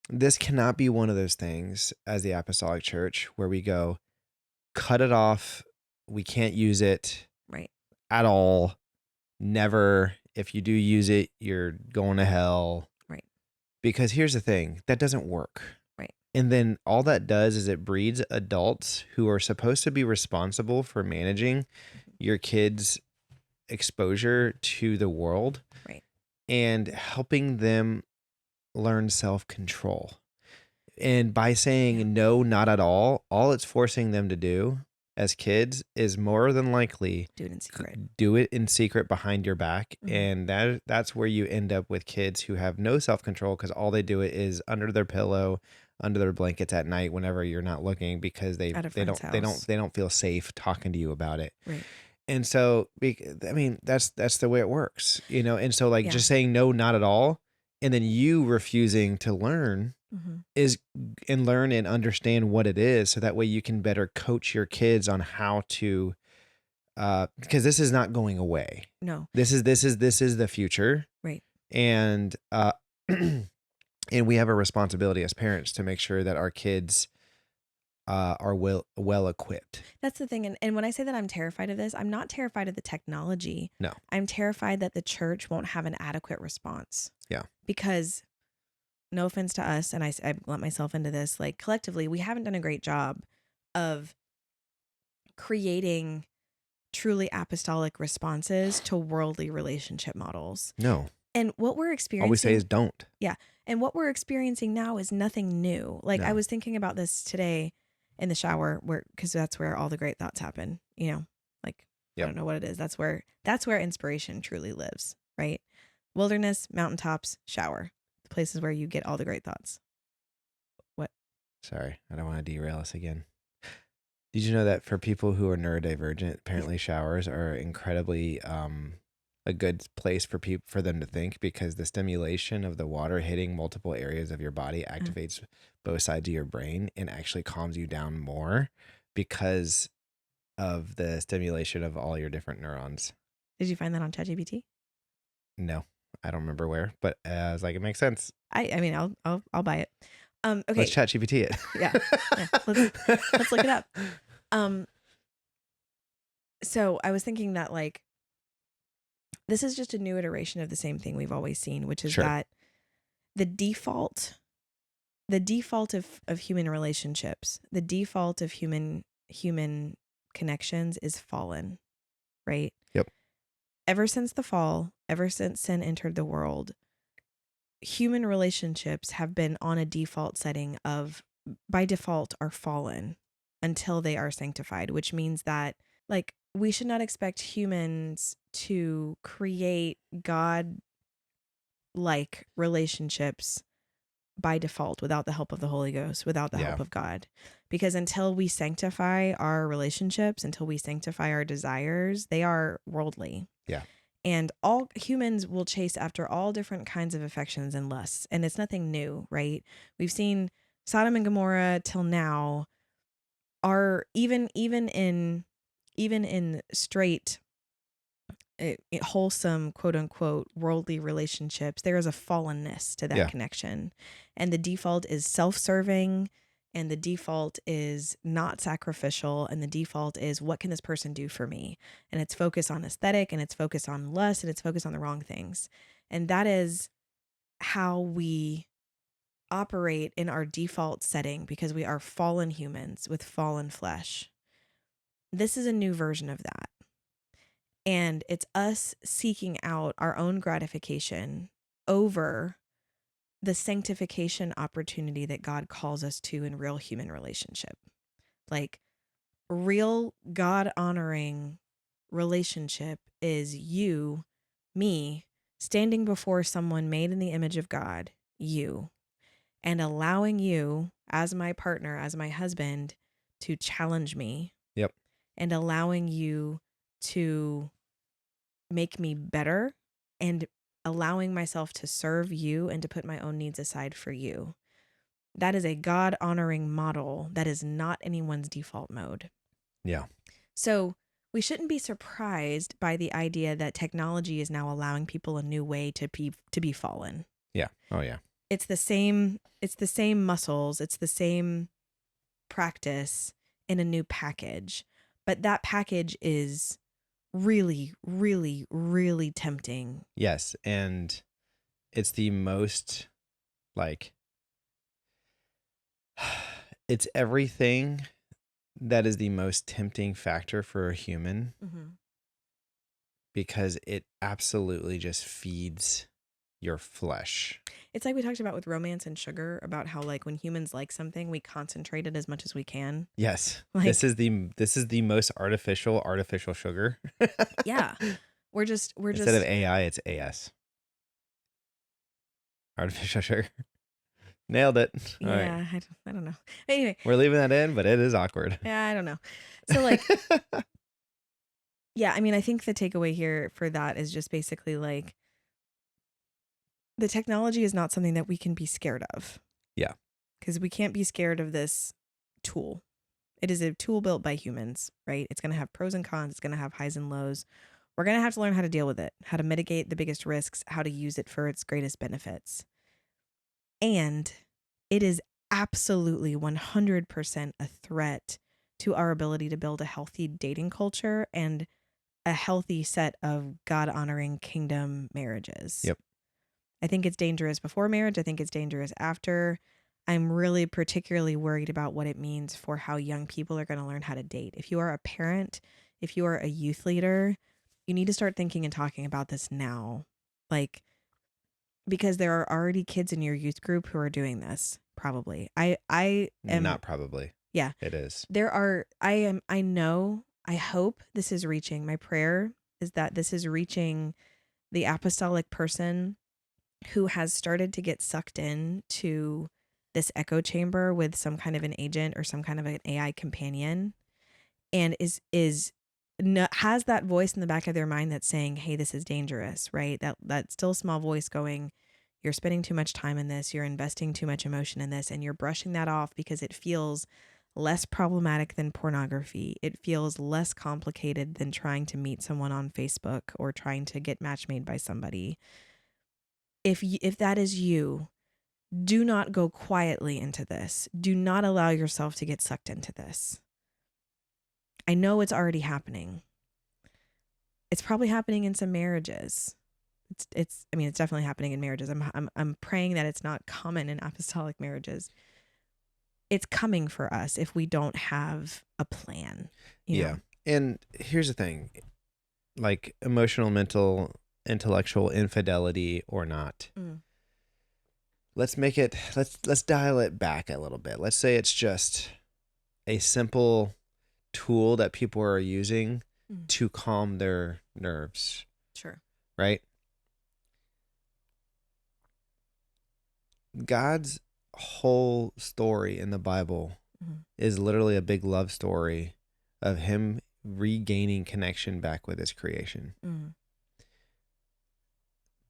This cannot be one of those things as the Apostolic Church where we go, cut it off. We can't use it right. at all. Never. If you do use it, you're going to hell. Right. Because here's the thing, that doesn't work. Right. And then all that does is it breeds adults who are supposed to be responsible for managing your kids' exposure to the world, right, and helping them learn self-control. And by saying no, not at all it's forcing them to do as kids is more than likely do it in secret behind your back. And that's where you end up with kids who have no self-control, because all they do it is under their pillow, under their blankets at night whenever you're not looking, because they don't feel safe talking to you about it. Right. And so, I mean, that's the way it works, And so, like, just saying no, not at all, and then you refusing to learn learn and understand what it is, so that way you can better coach your kids on how to, because this is not going away. No. This is the future. Right. And and we have a responsibility as parents to make sure that our kids are well equipped. That's the thing. And when I say that I'm terrified of this, I'm not terrified of the technology. No. I'm terrified that the church won't have an adequate response. Yeah. Because, no offense to us, and I let myself into this, like, collectively, we haven't done a great job of creating truly apostolic responses to worldly relationship models. No. And what we're experiencing, all we say is don't. Yeah. And what we're experiencing now is nothing new. Like, No. I was thinking about this today in the shower, because that's where all the great thoughts happen, like, I don't know what it is. That's where inspiration truly lives, right? Wilderness, mountaintops, shower, the places where you get all the great thoughts. What? Sorry, I don't want to derail us again. Did you know that for people who are neurodivergent, apparently showers are incredibly a good place for them to think, because the stimulation of the water hitting multiple areas of your body activates both sides of your brain and actually calms you down more because of the stimulation of all your different neurons. Did you find that on ChatGPT? No, I don't remember where, but I was like, it makes sense. I mean, I'll buy it. Okay. Let's ChatGPT it. Yeah. Let's look it up. So I was thinking that, like, this is just a new iteration of the same thing we've always seen, which is that the default of human relationships, the default of human human connections is fallen, right? Yep. Ever since the fall, ever since sin entered the world, human relationships have been on a default setting of, by default, are fallen until they are sanctified, which means that, like, we should not expect humans to create God like relationships by default without the help of the Holy Ghost, without the Yeah. help of God. Because until we sanctify our relationships, until we sanctify our desires, they are worldly. Yeah. And all humans will chase after all different kinds of affections and lusts. And it's nothing new, right? We've seen Sodom and Gomorrah till now are even in straight wholesome, quote unquote, worldly relationships, there is a fallenness to that Yeah. connection. And the default is self-serving, and the default is not sacrificial, and the default is, what can this person do for me? And it's focused on aesthetic, and it's focused on lust, and it's focused on the wrong things. And that is how we operate in our default setting, because we are fallen humans with fallen flesh. This is a new version of that. And it's us seeking out our own gratification over the sanctification opportunity that God calls us to in real human relationship. Like, real God honoring relationship is you, me, standing before someone made in the image of God, you, and allowing you as my partner, as my husband, to challenge me. Yep. And allowing you to make me better, and allowing myself to serve you and to put my own needs aside for you. That is a God honoring model that is not anyone's default mode. Yeah. So we shouldn't be surprised by the idea that technology is now allowing people a new way to be fallen. Yeah. Oh yeah. It's the same muscles, it's the same practice in a new package. But that package is really, really, really tempting. Yes, and it's the most like it's everything that is the most tempting factor for a human Mm-hmm. because it absolutely just feeds your flesh. It's like we talked about with romance and sugar, about how, like, when humans like something, we concentrate it as much as we can. Yes. This Like, is the most artificial sugar. yeah, we're Instead of just AI, it's AS. Artificial sugar. Nailed it. All right. yeah, I don't know. Anyway, We're leaving that in, but it is awkward. yeah, I don't know. So, like, yeah, I mean, I think the takeaway here for that is just basically like, the technology is not something that we can be scared of. Yeah. Because we can't be scared of this tool. It is a tool built by humans, right? It's going to have pros and cons. It's going to have highs and lows. We're going to have to learn how to deal with it, how to mitigate the biggest risks, how to use it for its greatest benefits. And it is absolutely 100% a threat to our ability to build a healthy dating culture and a healthy set of God honoring kingdom marriages. Yep. I think it's dangerous before marriage. I think it's dangerous after. I'm really particularly worried about what it means for how young people are going to learn how to date. If you are a parent, if you are a youth leader, you need to start thinking and talking about this now. Like, because there are already kids in your youth group who are doing this, probably. I am, Not probably. yeah. It is. I know, I hope this is reaching. My prayer is that this is reaching the apostolic person who has started to get sucked in to this echo chamber with some kind of an agent or some kind of an AI companion, and has that voice in the back of their mind that's saying, "Hey, this is dangerous," right? That still small voice going, "You're spending too much time in this. You're investing too much emotion in this," and you're brushing that off because it feels less problematic than pornography. It feels less complicated than trying to meet someone on Facebook or trying to get match made by somebody. If that is you, do not go quietly into this. Do not allow yourself to get sucked into this. I know it's already happening. It's probably happening in some marriages. I mean, it's definitely happening in marriages. I'm praying that it's not common in apostolic marriages. it's coming for us if we don't have a plan, you Yeah. know. And here's the thing, like emotional, mental, intellectual infidelity or not. Mm. Let's dial it back a little bit. Let's say it's just a simple tool that people are using Mm. to calm their nerves, Sure. right? God's whole story in the Bible Mm. is literally a big love story of him regaining connection back with his creation. Mm.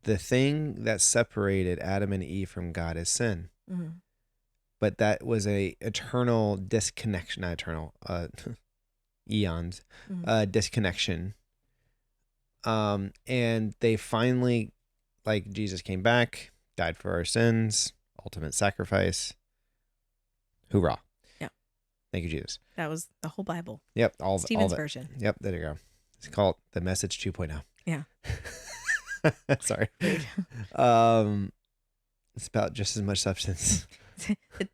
The thing that separated Adam and Eve from God is sin. Mm. But that was a eternal disconnection, not eternal, eons, Mm. disconnection. And they finally, like Jesus came back, died for our sins, ultimate sacrifice. Hoorah. Yeah. Thank you, Jesus. That was the whole Bible. Yep, all of Stephen's it. version. Yep, there you go. It's called the Message 2.0. Yeah. Sorry. Rude. It's about just as much substance.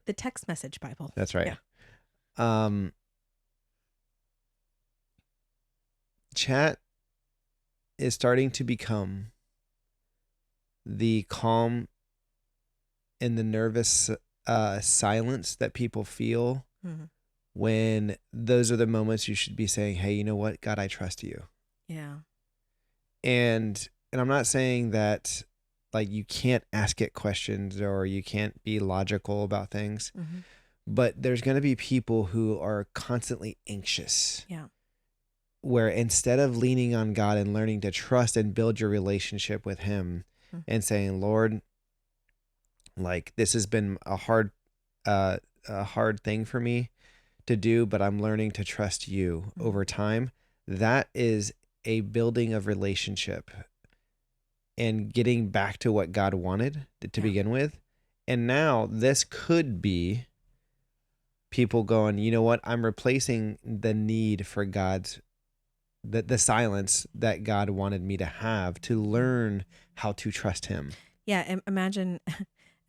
The text message Bible. That's right. Yeah. Chat is starting to become the calm and the nervous silence that people feel Mm-hmm. when those are the moments you should be saying, hey, you know what? God, I trust you. Yeah. And I'm not saying that like you can't ask it questions or you can't be logical about things, Mm-hmm. but there's going to be people who are constantly anxious. Yeah. Where instead of leaning on God and learning to trust and build your relationship with him Mm. and saying, Lord, like this has been a hard thing for me to do, but I'm learning to trust you Mm. over time. That is a building of relationship and getting back to what God wanted to Yeah. begin with. And now this could be people going, you know what? I'm replacing the need for God's the silence that God wanted me to have to learn how to trust him. Yeah. Imagine,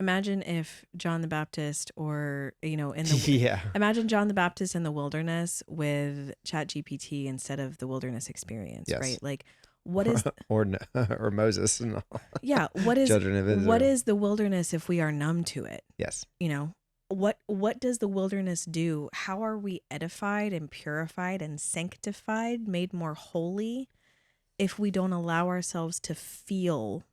imagine if John the Baptist, or in the Yeah. imagine John the Baptist in the wilderness with Chat GPT instead of the wilderness experience, Yes. right? Like, what is or Moses and all yeah, what is children of what Israel. is the wilderness if we are numb to it? Yes. You know, what does the wilderness do? How are we edified and purified and sanctified, made more holy, if we don't allow ourselves to feel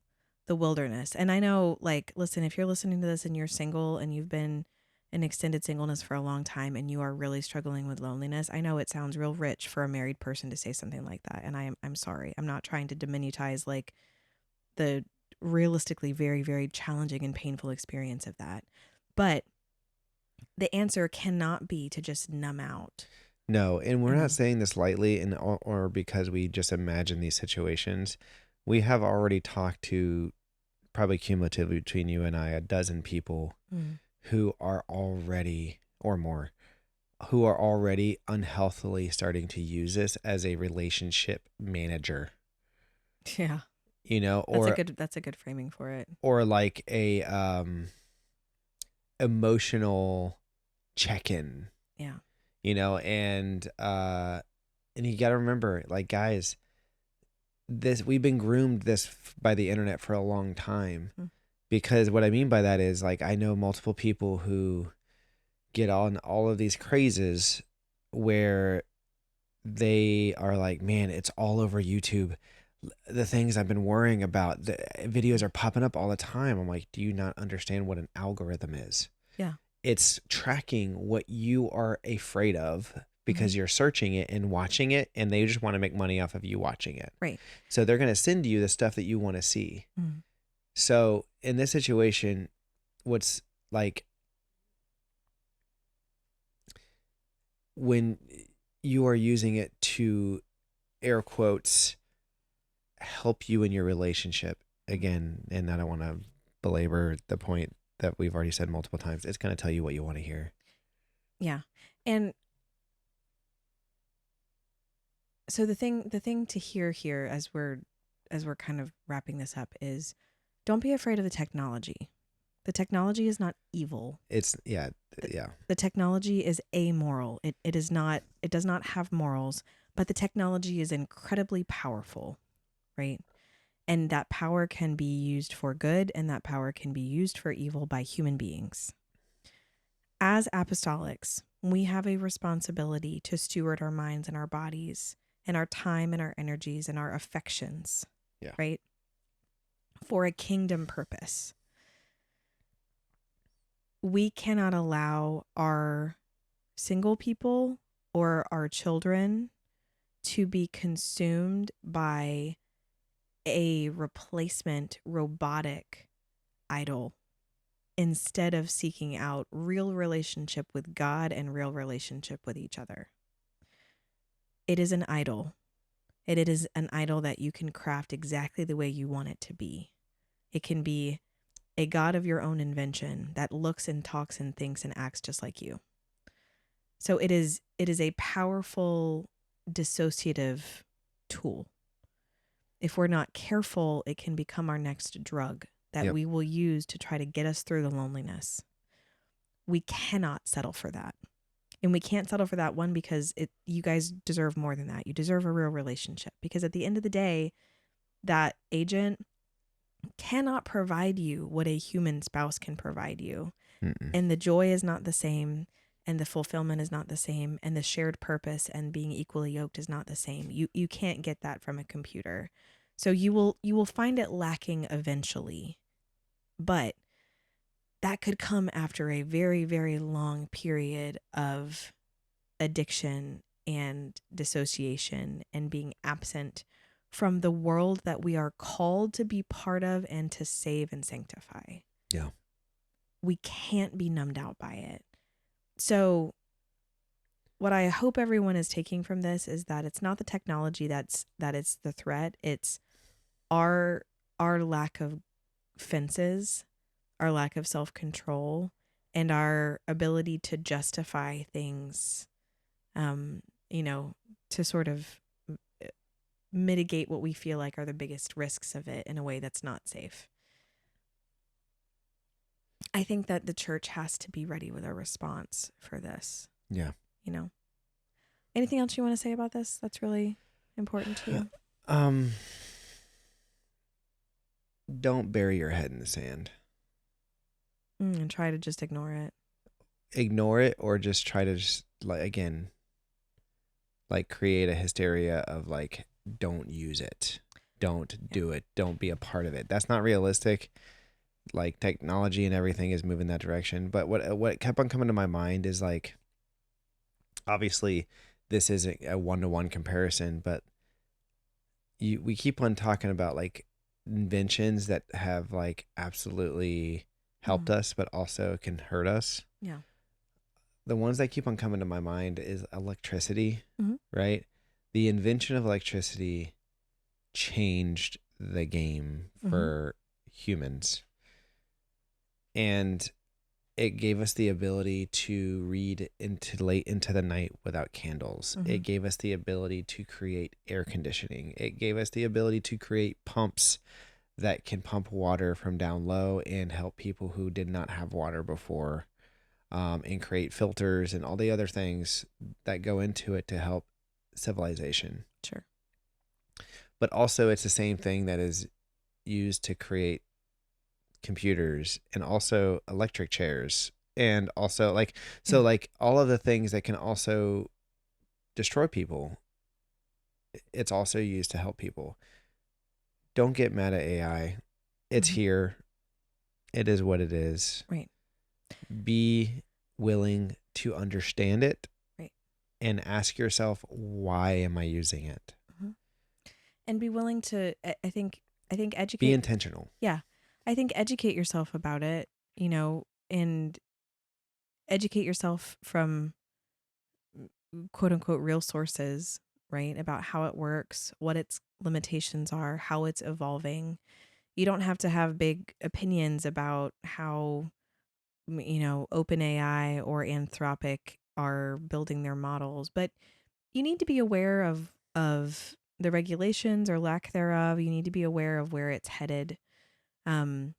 the wilderness? And I know, like, listen, if you're listening to this and you're single and you've been in extended singleness for a long time and you are really struggling with loneliness, I know it sounds real rich for a married person to say something like that. And I'm sorry. I'm not trying to diminutize like the realistically very, very challenging and painful experience of that. But the answer cannot be to just numb out. No, and we're You not know? saying this lightly and or because we just imagine these situations. We have already talked to probably cumulatively between you and I a dozen people Mm. who are already or more who are already unhealthily starting to use this as a relationship manager, Yeah. you know, That's a good framing for it. or like a emotional check-in, Yeah. you know, and you got to remember, like, guys, this we've been groomed by the internet for a long time. Mm. Because what I mean by that is, like, I know multiple people who get on all of these crazes where they are like, man, it's all over YouTube. The things I've been worrying about, the videos are popping up all the time. I'm like, do you not understand what an algorithm is? Yeah. It's tracking what you are afraid of because Mhm. you're searching it and watching it, and they just want to make money off of you watching it. Right. So they're going to send you the stuff that you want to see. Mm. So in this situation, what's like when you are using it to air quotes help you in your relationship again, and I don't want to belabor the point that we've already said multiple times, it's going to tell you what you want to hear. Yeah. And so the thing to hear here as we're kind of wrapping this up is, don't be afraid of the technology. The technology is not evil. It's yeah, The, yeah. the technology is amoral. It is not, it does not have morals, but the technology is incredibly powerful, right? And that power can be used for good and that power can be used for evil by human beings. As apostolics, we have a responsibility to steward our minds and our bodies and our time and our energies and our affections, Yeah. right? For a kingdom purpose. We cannot allow our single people or our children to be consumed by a replacement robotic idol instead of seeking out real relationship with God and real relationship with each other. It is an idol. It is an idol that you can craft exactly the way you want it to be. It can be a god of your own invention that looks and talks and thinks and acts just like you. So it is a powerful dissociative tool. If we're not careful, it can become our next drug that Yep. we will use to try to get us through the loneliness. We cannot settle for that. And we can't settle for that one because you guys deserve more than that. You deserve a real relationship because at the end of the day, that agent cannot provide you what a human spouse can provide you. Mm-mm. And the joy is not the same and the fulfillment is not the same and the shared purpose and being equally yoked is not the same. You can't get that from a computer. So you will find it lacking eventually. But that could come after a very, very long period of addiction and dissociation and being absent from the world that we are called to be part of and to save and sanctify. Yeah. We can't be numbed out by it. So, what I hope everyone is taking from this is that it's not the technology that is the threat. It's our our lack of fences, our lack of self-control, and our ability to justify things um, you know, to sort of mitigate what we feel like are the biggest risks of it in a way that's not safe. I think that the church has to be ready with a response for this, Yeah. you know. Anything else you want to say about this that's really important to you? Um, don't bury your head in the sand. And try to just ignore it. Ignore it or just try to just like again like create a hysteria of like don't use it. Don't Yeah. do it. Don't be a part of it. That's not realistic. Like technology and everything is moving that direction, but what kept on coming to my mind is like obviously this isn't a one-to-one comparison, but we keep on talking about like inventions that have like absolutely helped Mm. us but also can hurt us. Yeah. The ones that keep on coming to my mind is electricity, Mm-hmm. right? The invention of electricity changed the game Mm-hmm. for humans, and it gave us the ability to read into late into the night without candles. Mm-hmm. It gave us the ability to create air conditioning. It gave us the ability to create pumps that can pump water from down low and help people who did not have water before, and create filters and all the other things that go into it to help civilization. Sure. But also, it's the same thing that is used to create computers and also electric chairs. And also, like, so, Yeah. like, all of the things that can also destroy people, it's also used to help people. Don't get mad at AI. It's Mm-hmm. here. It is what it is. Right. Be willing to understand it Right. and ask yourself, why am I using it? Mm-hmm. And be willing to. I think Be educate. intentional. Yeah. I think educate yourself about it. And educate yourself from quote unquote real sources, right? About how it works, what its limitations are, how it's evolving. You don't have to have big opinions about how, OpenAI or Anthropic are building their models, but you need to be aware of the regulations or lack thereof. You need to be aware of where it's headed. Um,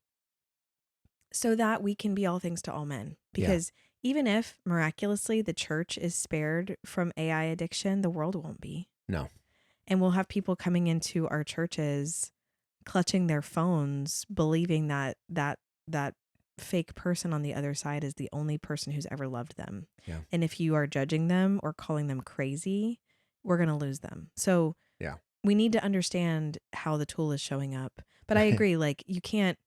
so that we can be all things to all men. Because even if miraculously the church is spared from AI addiction, the world won't be. No. And we'll have people coming into our churches clutching their phones, believing that fake person on the other side is the only person who's ever loved them. Yeah. And if you are judging them or calling them crazy, we're going to lose them. So Yeah. we need to understand how the tool is showing up. But I agree, like you can't,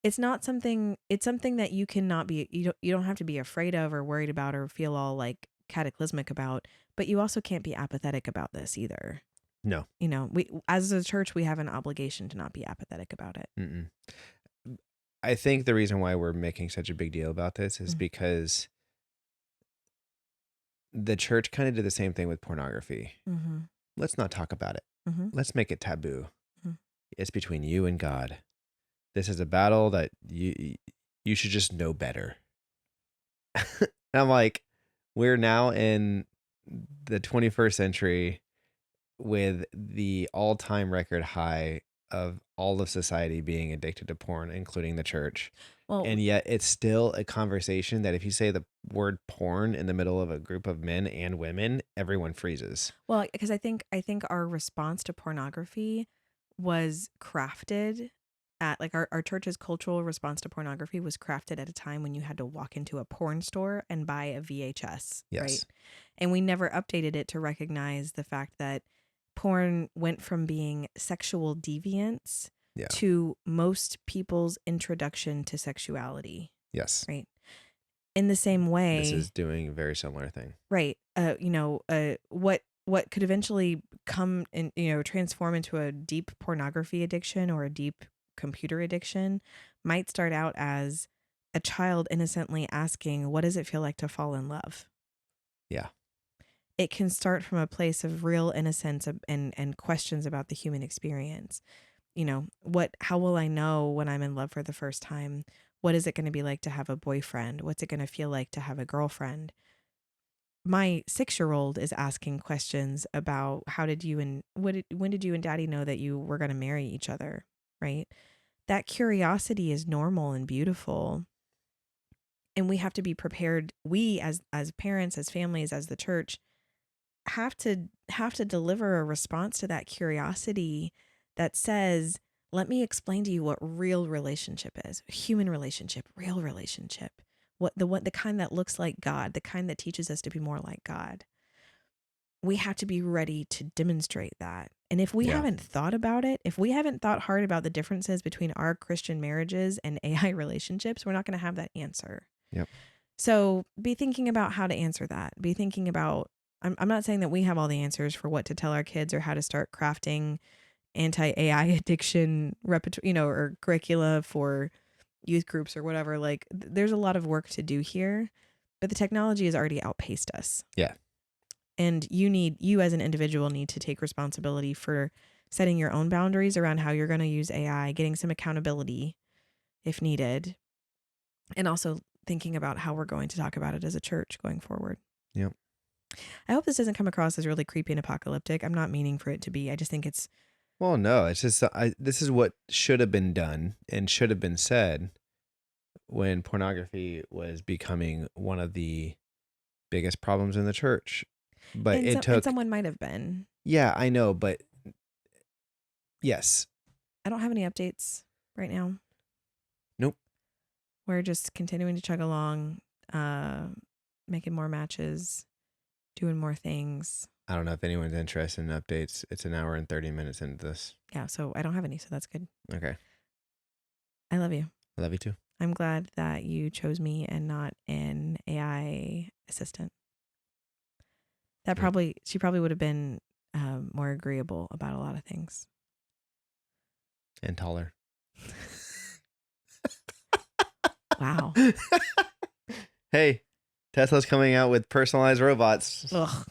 it's something that you cannot be, you don't have to be afraid of or worried about or feel all like cataclysmic about, but you also can't be apathetic about this either. No. You know, we, as a church, we have an obligation to not be apathetic about it. Mm-mm. I think the reason why we're making such a big deal about this is because the church kind of did the same thing with pornography. Mm-hmm. Let's not talk about it. Mm-hmm. Let's make it taboo. Mm-hmm. It's between you and God. This is a battle that you should just know better. And I'm like, we're now in the 21st century with the all-time record high of all of society being addicted to porn, including the church. Well, And yet it's still a conversation that if you say the word porn in the middle of a group of men and women, everyone freezes. well, because I think our response to pornography was crafted at like our church's cultural response to pornography was crafted at a time when you had to walk into a porn store and buy a VHS, right? Yes. And we never updated it to recognize the fact that porn went from being sexual deviance Yeah. to most people's introduction to sexuality, Yes. right? In the same way, This is doing a very similar thing. right? What could eventually come and transform into a deep pornography addiction or a deep computer addiction might start out as a child innocently asking, "What does it feel like to fall in love?" Yeah. It can start from a place of real innocence and questions about the human experience. How will I know when I'm in love for the first time? What is it going to be like to have a boyfriend? What's it going to feel like to have a girlfriend? My 6-year-old is asking questions about when did you and daddy know that you were going to marry each other, right? That curiosity is normal and beautiful. And we have to be prepared. We as parents, as families, as the church have to deliver a response to that curiosity that says, let me explain to you what real relationship is. Human relationship, real relationship. The kind that looks like God, the kind that teaches us to be more like God. We have to be ready to demonstrate that. And if we haven't thought about it, if we haven't thought hard about the differences between our Christian marriages and AI relationships, we're not going to have that answer. Yep. So be thinking about how to answer that. Be thinking about, I'm not saying that we have all the answers for what to tell our kids or how to start crafting anti-AI addiction or curricula for youth groups or whatever. Like there's a lot of work to do here, but the technology has already outpaced us. Yeah. And you as an individual need to take responsibility for setting your own boundaries around how you're going to use AI, getting some accountability if needed, and also thinking about how we're going to talk about it as a church going forward. Yep. I hope this doesn't come across as really creepy and apocalyptic. I'm not meaning for it to be. I just think it's... Well, no, it's just, this is what should have been done and should have been said when pornography was becoming one of the biggest problems in the church. But and it took... someone might have been. Yeah, I know, but yes. I don't have any updates right now. Nope. We're just continuing to chug along, making more matches, doing more things. I don't know if anyone's interested in updates. It's an hour and 30 minutes into this. Yeah, so I don't have any, so that's good. Okay. I love you. I love you too. I'm glad that you chose me and not an AI assistant. She probably would have been more agreeable about a lot of things. And taller. Wow. Hey, Tesla's coming out with personalized robots. Ugh.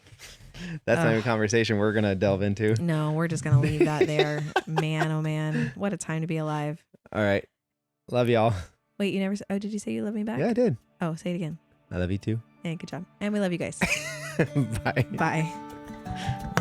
That's not even a conversation we're going to delve into. No, we're just going to leave that there. Man, oh man. What a time to be alive. All right. Love y'all. Wait, you never... Oh, did you say you love me back? Yeah, I did. Oh, say it again. I love you too. Yeah, good job. And we love you guys. Bye. Bye.